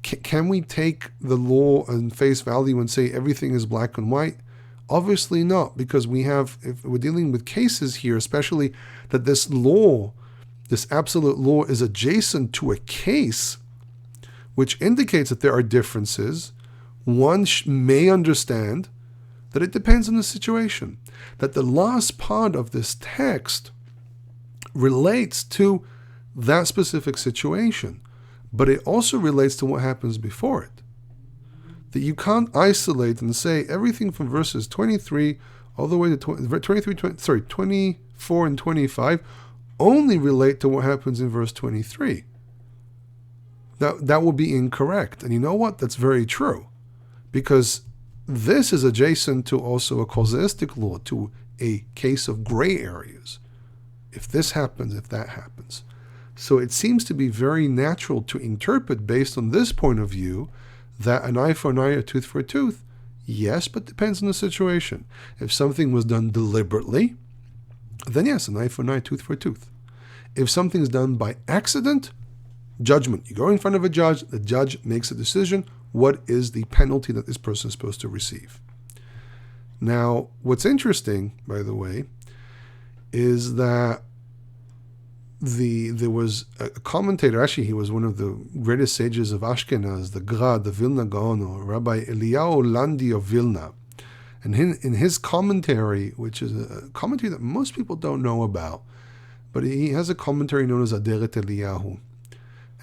A: Can we take the law and face value and say everything is black and white? Obviously not, because if we're dealing with cases here, especially that this law, this absolute law is adjacent to a case, which indicates that there are differences. One may understand that it depends on the situation, that the last part of this text relates to that specific situation, but it also relates to what happens before it. That you can't isolate and say everything from verses 23 all the way to 24 and 25 only relate to what happens in verse 23. That will be incorrect. And you know what? That's very true. Because this is adjacent to also a casuistic law, to a case of gray areas. If this happens, if that happens. So it seems to be very natural to interpret based on this point of view that an eye for an eye, a tooth for a tooth, yes, but depends on the situation. If something was done deliberately, then yes, an eye for an eye, tooth for a tooth. If something's done by accident, judgment. You go in front of a judge, the judge makes a decision. What is the penalty that this person is supposed to receive? Now, what's interesting, by the way, is that there was a commentator, actually he was one of the greatest sages of Ashkenaz, the Gra, the Vilna Gaon, or Rabbi Eliyahu Landi of Vilna. And in his commentary, which is a commentary that most people don't know about, but he has a commentary known as Aderet Eliyahu.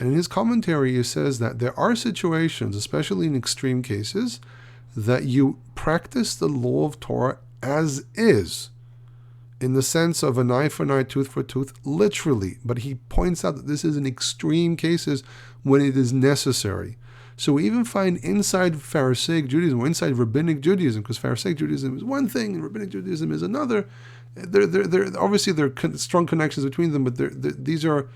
A: And in his commentary, he says that there are situations, especially in extreme cases, that you practice the law of Torah as is, in the sense of an eye for an eye, tooth for tooth, literally. But he points out that this is in extreme cases when it is necessary. So we even find inside Pharisaic Judaism, or inside Rabbinic Judaism, because Pharisaic Judaism is one thing and Rabbinic Judaism is another. Obviously there are strong connections between them, but these are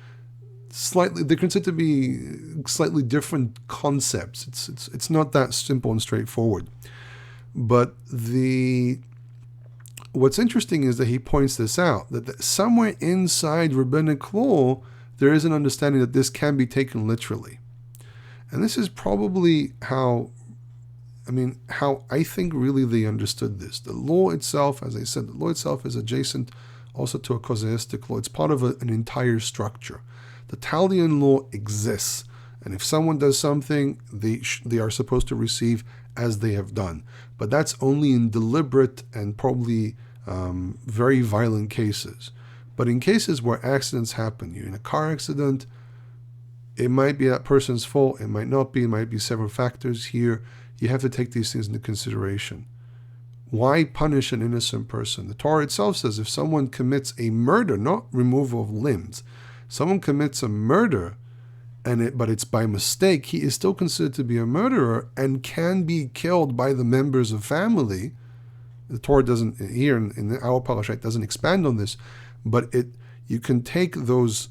A: they're considered to be slightly different concepts. It's not that simple and straightforward. But what's interesting is that he points this out, that somewhere inside rabbinic law, there is an understanding that this can be taken literally. And this is probably how I think really they understood this. The law itself, as I said, the law itself is adjacent also to a casuistic law. It's part of an entire structure. The Talian law exists, and if someone does something, they are supposed to receive as they have done. But that's only in deliberate and probably very violent cases. But in cases where accidents happen, you're in a car accident, it might be that person's fault, it might not be, it might be several factors here. You have to take these things into consideration. Why punish an innocent person? The Torah itself says if someone commits a murder, not removal of limbs, someone commits a murder, but it's by mistake, he is still considered to be a murderer and can be killed by the members of family. The Torah doesn't, here in our parasha, doesn't expand on this, but you can take those,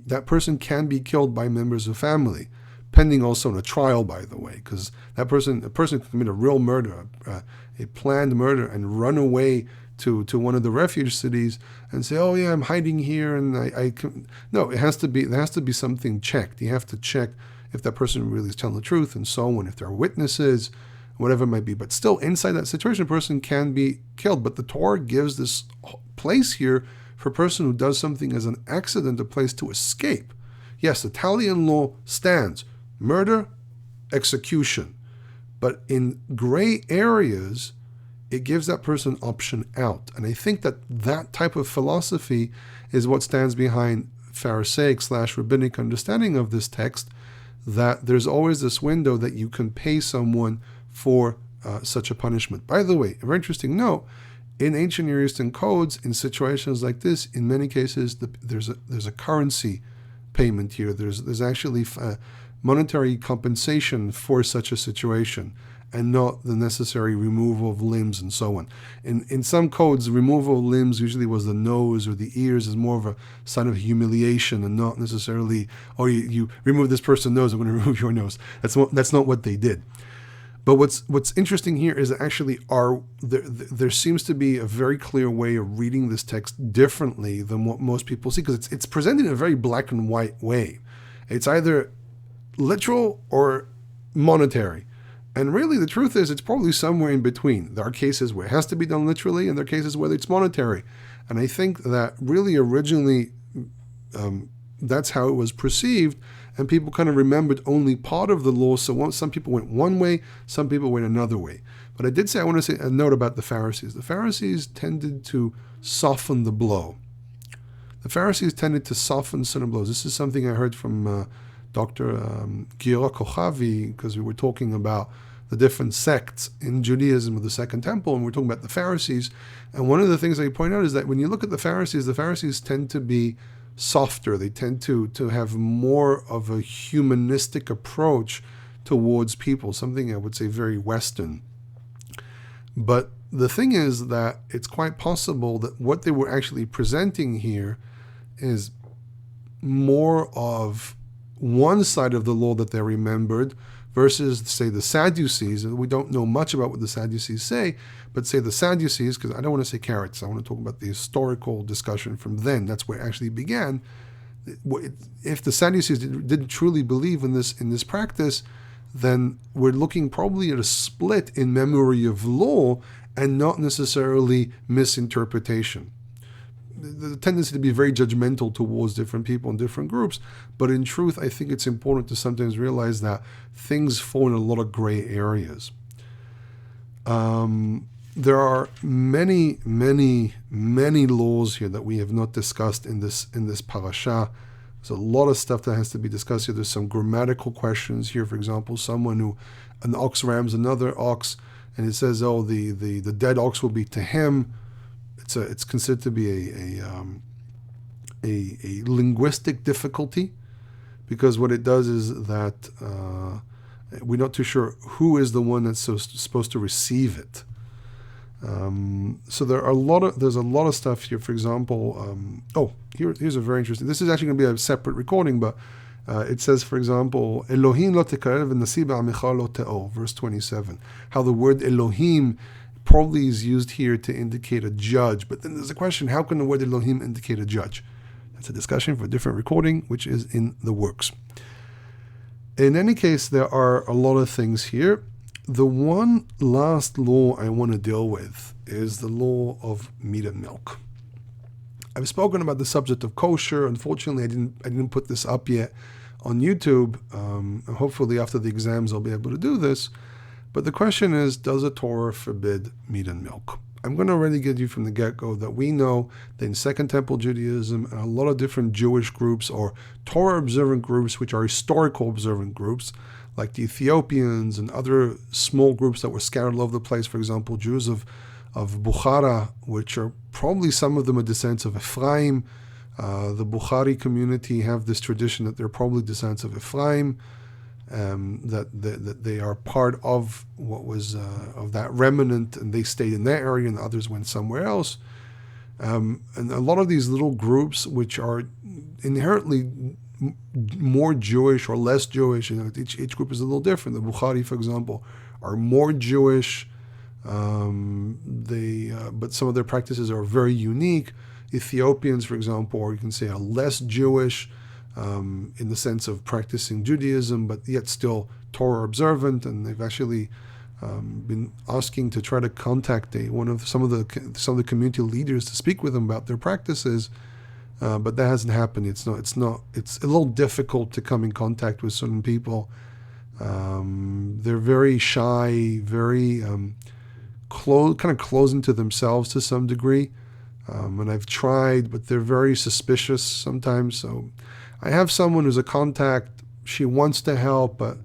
A: that person can be killed by members of family, pending also on a trial, by the way, because a person can commit a real murder, a planned murder, and run away to one of the refuge cities and say, oh yeah, I'm hiding here, and no, there has to be something checked. You have to check if that person really is telling the truth and so on, if there are witnesses, whatever it might be. But still, inside that situation, a person can be killed. But the Torah gives this place here for a person who does something as an accident, a place to escape. Yes, the Italian law stands. Murder, execution. But in gray areas, it gives that person option out. And I think that type of philosophy is what stands behind Pharisaic/rabbinic understanding of this text, that there's always this window that you can pay someone for such a punishment. By the way, a very interesting note, in ancient Near Eastern codes, in situations like this, in many cases, there's a currency payment here. There's actually monetary compensation for such a situation, and not the necessary removal of limbs and so on. In some codes, removal of limbs usually was the nose or the ears is more of a sign of humiliation and not necessarily, oh, you remove this person's nose, I'm going to remove your nose. That's not what they did. But what's interesting here is that actually there seems to be a very clear way of reading this text differently than what most people see, because it's presented in a very black and white way. It's either literal or monetary. And really, the truth is, it's probably somewhere in between. There are cases where it has to be done literally, and there are cases where it's monetary. And I think that really originally, that's how it was perceived, and people kind of remembered only part of the law. So some people went one way, some people went another way. But I did say, I want to say a note about the Pharisees. The Pharisees tended to soften the blow. The Pharisees tended to soften certain blows. This is something I heard from Dr. Gira Kochavi, because we were talking about the different sects in Judaism of the Second Temple, and we're talking about the Pharisees. And one of the things I point out is that when you look at the Pharisees tend to be softer. They tend to have more of a humanistic approach towards people, something I would say very Western. But the thing is that it's quite possible that what they were actually presenting here is more of one side of the law that they remembered versus, say, the Sadducees. And we don't know much about what the Sadducees say, but say the Sadducees, because I don't want to say carrots, I want to talk about the historical discussion from then. That's where it actually began. If the Sadducees didn't truly believe in this practice, then we're looking probably at a split in memory of law and not necessarily misinterpretation. The tendency to be very judgmental towards different people and different groups, but in truth, I think it's important to sometimes realize that things fall in a lot of gray areas. There are many, many, many laws here that we have not discussed in this parasha. There's a lot of stuff that has to be discussed here. There's some grammatical questions here. For example, an ox rams another ox, and it says, oh, the dead ox will be to him. It's considered to be a linguistic difficulty, because what it does is that we're not too sure who is the one that's supposed to receive it. So there's a lot of stuff here. For example, here's a very interesting. This is actually going to be a separate recording, but it says, for example, Elohim lo tekarev v'nasi ba'amicha lo te'or, verse 27. How the word Elohim probably is used here to indicate a judge. But then there's a question: how can the word Elohim indicate a judge? That's a discussion for a different recording, which is in the works. In any case, there are a lot of things here. The one last law I want to deal with is the law of meat and milk. I've spoken about the subject of kosher. Unfortunately, I didn't put this up yet on YouTube. Hopefully, after the exams, I'll be able to do this. But the question is, does the Torah forbid meat and milk? I'm going to already get you from the get-go that we know that in Second Temple Judaism and a lot of different Jewish groups or Torah-observant groups, which are historical observant groups, like the Ethiopians and other small groups that were scattered all over the place, for example, Jews of Bukhara, which are probably some of them are descendants of Ephraim. The Bukhari community have this tradition that they're probably descendants of Ephraim, that they are part of what was of that remnant, and they stayed in that area and others went somewhere else. And a lot of these little groups, which are inherently more Jewish or less Jewish, each group is a little different. The Bukhari, for example, are more Jewish, but some of their practices are very unique. Ethiopians, for example, or you can say are less Jewish in the sense of practicing Judaism, but yet still Torah observant, and they've actually been asking to try to contact some of the community leaders to speak with them about their practices. But that hasn't happened. It's a little difficult to come in contact with certain people. They're very shy, very kind of closing to themselves to some degree. And I've tried, but they're very suspicious sometimes. So I have someone who's a contact. She wants to help, but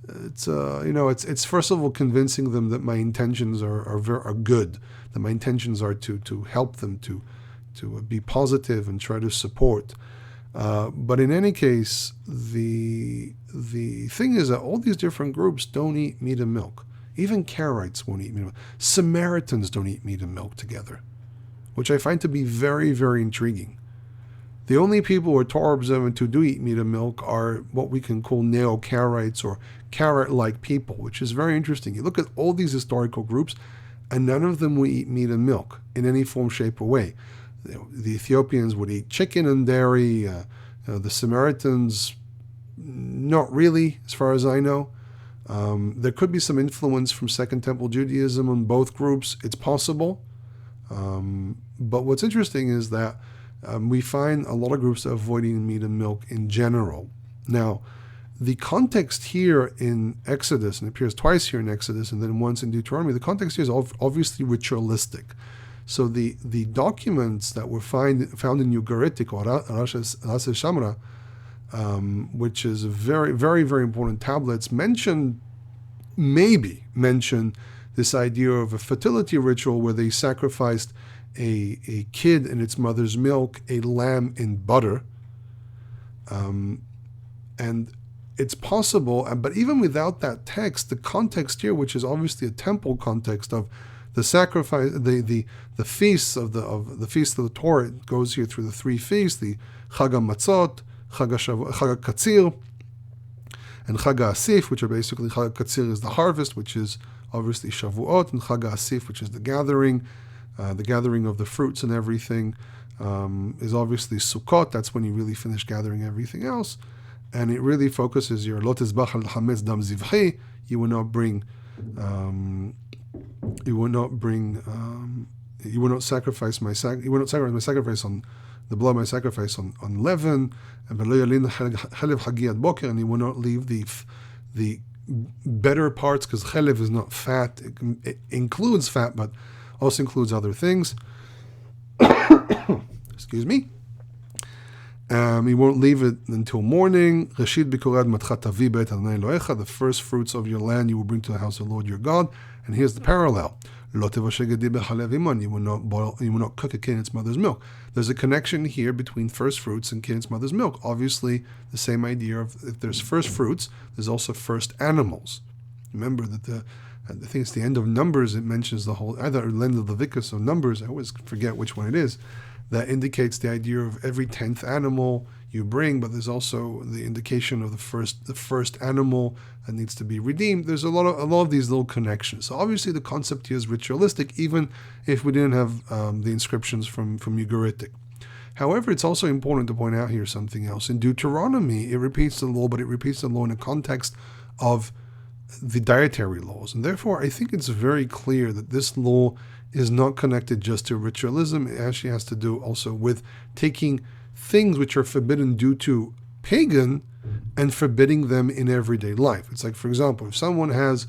A: it's first of all convincing them that my intentions are good. That my intentions are to help them to be positive and try to support. But in any case, the thing is that all these different groups don't eat meat and milk. Even Karaites won't eat meat and milk. Samaritans don't eat meat and milk together, which I find to be very, very intriguing. The only people who are Torah observant who do eat meat and milk are what we can call Neo-Karaites or Karaite-like people, which is very interesting. You look at all these historical groups, and none of them will eat meat and milk in any form, shape, or way. The Ethiopians would eat chicken and dairy. The Samaritans, not really, as far as I know. There could be some influence from Second Temple Judaism on both groups. It's possible. But what's interesting is that we find a lot of groups avoiding meat and milk in general. Now, the context here in Exodus, and it appears twice here in Exodus and then once in Deuteronomy, the context here is obviously ritualistic. So the documents that were found in Ugaritic or Ras Shamra, which is a very, very, very important tablets, maybe mention this idea of a fertility ritual where they sacrificed a kid in its mother's milk, a lamb in butter. And it's possible, but even without that text, the context here, which is obviously a temple context of the sacrifice, the feasts of the feast of the Torah, it goes here through the three feasts: the Chag HaMatzot, Chag HaKatzir, and Chag HaAsif, which are basically Chag HaKatzir is the harvest, which is obviously Shavuot, and Chag HaAsif, which is the gathering of the fruits and everything, is obviously Sukkot. That's when you really finish gathering everything else, and it really focuses your Lo tizbach al hametz dam zivchi. You will not bring. You will not sacrifice my sacrifice on the blood of my sacrifice on leaven, and you will not leave the better parts, because chelev is not fat. It includes fat, but also includes other things. Excuse me. You won't leave it until morning. The first fruits of your land you will bring to the house of the Lord your God. And here's the parallel. You will not cook a kid in its mother's milk. There's a connection here between first fruits and kid in its mother's milk. Obviously, the same idea of if there's first fruits, there's also first animals. Remember that I think it's the end of Numbers, it mentions the whole, either the end of Leviticus or Numbers, I always forget which one it is, that indicates the idea of every 10th animal you bring, but there's also the indication of the first animal that needs to be redeemed. There's a lot of these little connections. So obviously the concept here is ritualistic, even if we didn't have the inscriptions from Ugaritic. However, it's also important to point out here something else. In Deuteronomy, it repeats the law, but it repeats the law in the context of the dietary laws. And therefore, I think it's very clear that this law is not connected just to ritualism. It actually has to do also with taking things which are forbidden due to pagan and forbidding them in everyday life. It's like, for example, if someone has,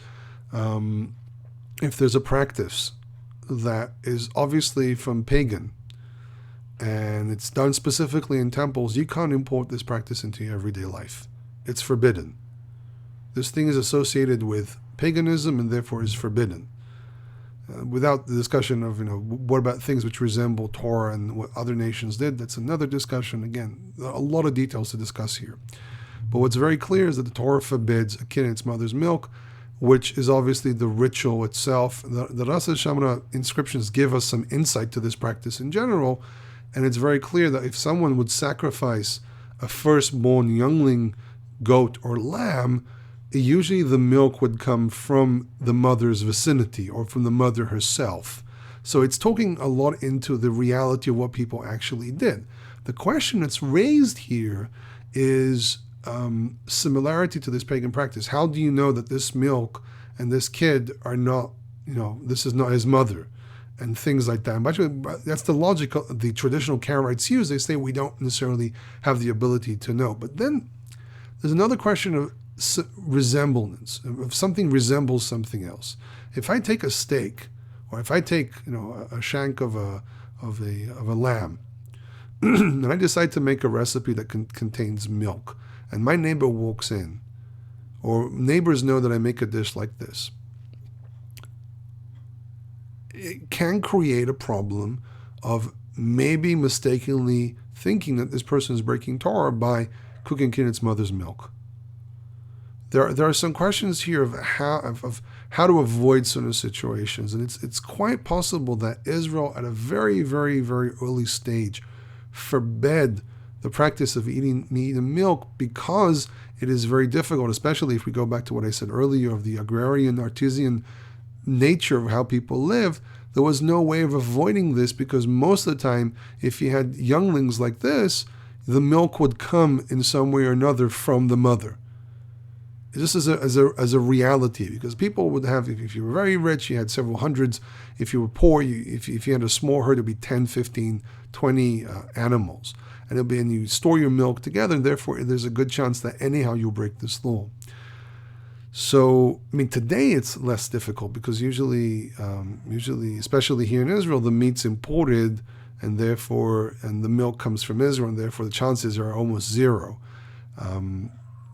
A: if there's a practice that is obviously from pagan and it's done specifically in temples, you can't import this practice into your everyday life. It's forbidden. This thing is associated with paganism and therefore is forbidden. Without the discussion of, what about things which resemble Torah and what other nations did, that's another discussion. Again, a lot of details to discuss here. But what's very clear is that the Torah forbids a kid in its mother's milk, which is obviously the ritual itself. The Ras Shamra inscriptions give us some insight to this practice in general, and it's very clear that if someone would sacrifice a firstborn youngling goat or lamb, usually the milk would come from the mother's vicinity or from the mother herself. So it's talking a lot into the reality of what people actually did. The question that's raised here is similarity to this pagan practice. How do you know that this milk and this kid are not, this is not his mother? And things like that. And by the way, that's the logic the traditional Karaites use. They say we don't necessarily have the ability to know. But then there's another question of resemblance, if something resembles something else. If I take a steak, or if I take a shank of a lamb, and I decide to make a recipe that contains milk, and my neighbor walks in, or neighbors know that I make a dish like this, it can create a problem of maybe mistakenly thinking that this person is breaking Torah by cooking in its mother's milk. There are some questions here of how to avoid certain situations, and it's quite possible that Israel, at a very, very, very early stage, forbade the practice of eating meat and milk because it is very difficult, especially if we go back to what I said earlier of the agrarian, artisan nature of how people lived. There was no way of avoiding this because most of the time, if you had younglings like this, the milk would come in some way or another from the mother. Just as a reality, because people would have, if you were very rich, you had several hundreds. If you were poor, if you had a small herd, it would be 10, 15, 20 animals. And you store your milk together, and therefore there's a good chance that anyhow you'll break this law. So, today it's less difficult because usually, especially here in Israel, the meat's imported, and the milk comes from Israel, and therefore the chances are almost zero.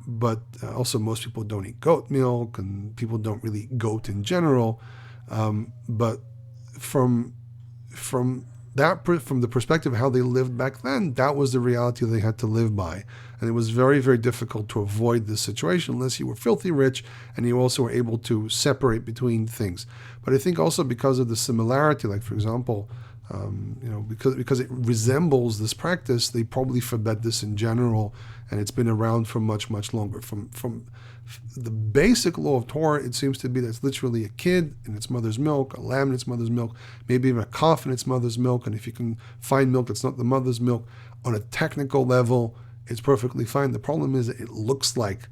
A: But also most people don't eat goat milk, and people don't really eat goat in general. But from the perspective of how they lived back then, that was the reality they had to live by. And it was very, very difficult to avoid this situation unless you were filthy rich and you also were able to separate between things. But I think also because of the similarity, like for example, because it resembles this practice, they probably forbade this in general, and it's been around for much, much longer. From the basic law of Torah, it seems to be that it's literally a kid in its mother's milk, a lamb in its mother's milk, maybe even a calf in its mother's milk, and if you can find milk that's not the mother's milk, on a technical level, it's perfectly fine. The problem is that it looks like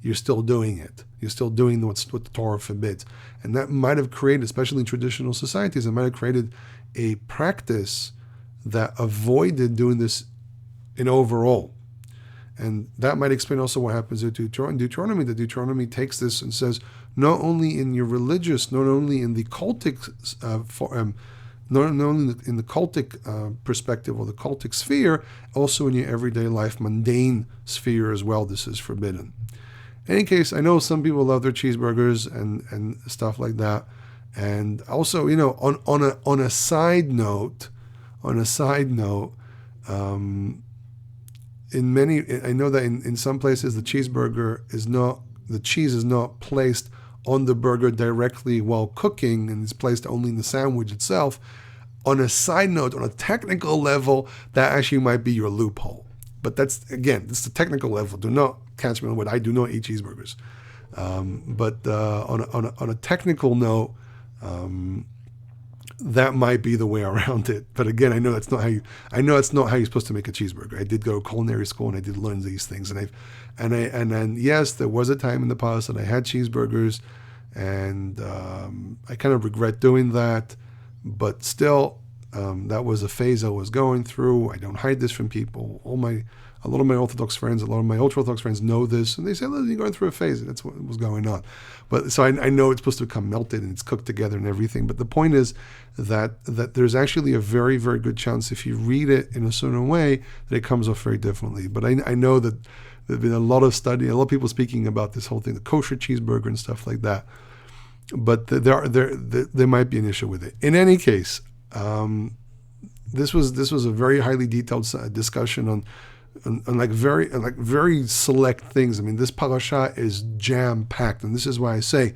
A: you're still doing it. You're still doing what the Torah forbids. And that might have created, especially in traditional societies, it might have created a practice that avoided doing this in overall. And that might explain also what happens in Deuteronomy. The Deuteronomy takes this and says, not only in your religious, not only in the cultic not only in the cultic perspective or the cultic sphere, also in your everyday life, mundane sphere as well, this is forbidden. In any case, I know some people love their cheeseburgers and stuff like that. And also, on a side note, in many, I know that in some places the cheese is not placed on the burger directly while cooking, and it's placed only in the sandwich itself. On a side note, on a technical level, that actually might be your loophole. But that's the technical level. Do not catch me on what I do not eat cheeseburgers. But on a technical note, that might be the way around it. But again, I know that's not how you're supposed to make a cheeseburger. I did go to culinary school and I did learn these things. And yes, there was a time in the past that I had cheeseburgers, and I kind of regret doing that. But still, that was a phase I was going through. I don't hide this from people. A lot of my Orthodox friends, a lot of my ultra-Orthodox friends know this, and they say, "Listen, you're going through a phase," and that's what was going on. But so I know it's supposed to become melted and it's cooked together and everything. But the point is that there's actually a very, very good chance if you read it in a certain way that it comes off very differently. But I know that there's been a lot of people speaking about this whole thing, the kosher cheeseburger and stuff like that. But there might be an issue with it. In any case, this was a very highly detailed discussion on very select things. I mean, this parasha is jam-packed, and this is why I say,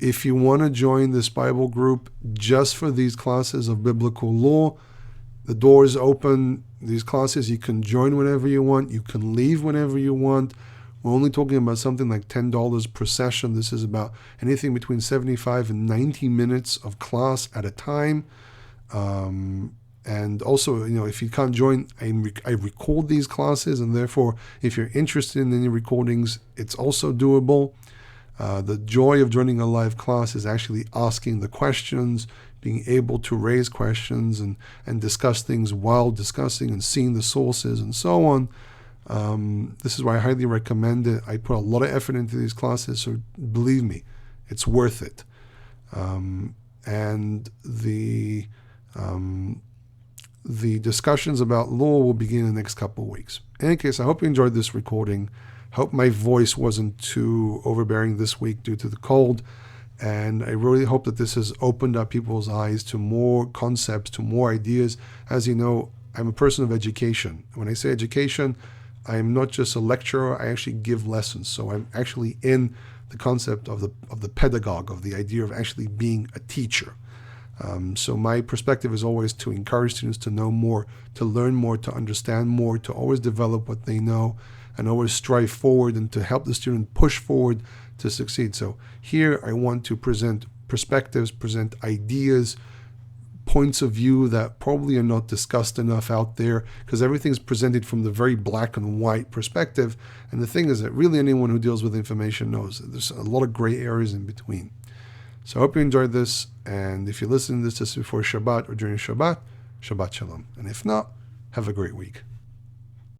A: if you want to join this Bible group just for these classes of biblical law, the door is open. These classes, you can join whenever you want. You can leave whenever you want. We're only talking about something like $10 per session. This is about anything between 75 and 90 minutes of class at a time. And also, if you can't join, I record these classes, and therefore, if you're interested in any recordings, it's also doable. The joy of joining a live class is actually asking the questions, being able to raise questions and discuss things while discussing and seeing the sources and so on. This is why I highly recommend it. I put a lot of effort into these classes, so believe me, it's worth it. And the discussions about law will begin in the next couple of weeks. In any case, I hope you enjoyed this recording. Hope my voice wasn't too overbearing this week due to the cold. And I really hope that this has opened up people's eyes to more concepts, to more ideas. As you know, I'm a person of education. When I say education, I'm not just a lecturer, I actually give lessons. So I'm actually in the concept of the pedagogue, of the idea of actually being a teacher. So my perspective is always to encourage students to know more, to learn more, to understand more, to always develop what they know, and always strive forward and to help the student push forward to succeed. So here I want to present perspectives, present ideas, points of view that probably are not discussed enough out there, because everything's presented from the very black and white perspective. And the thing is that really anyone who deals with information knows that there's a lot of gray areas in between. So I hope you enjoyed this, and if you listen to this just before Shabbat or during Shabbat, Shabbat Shalom. And if not, have a great week.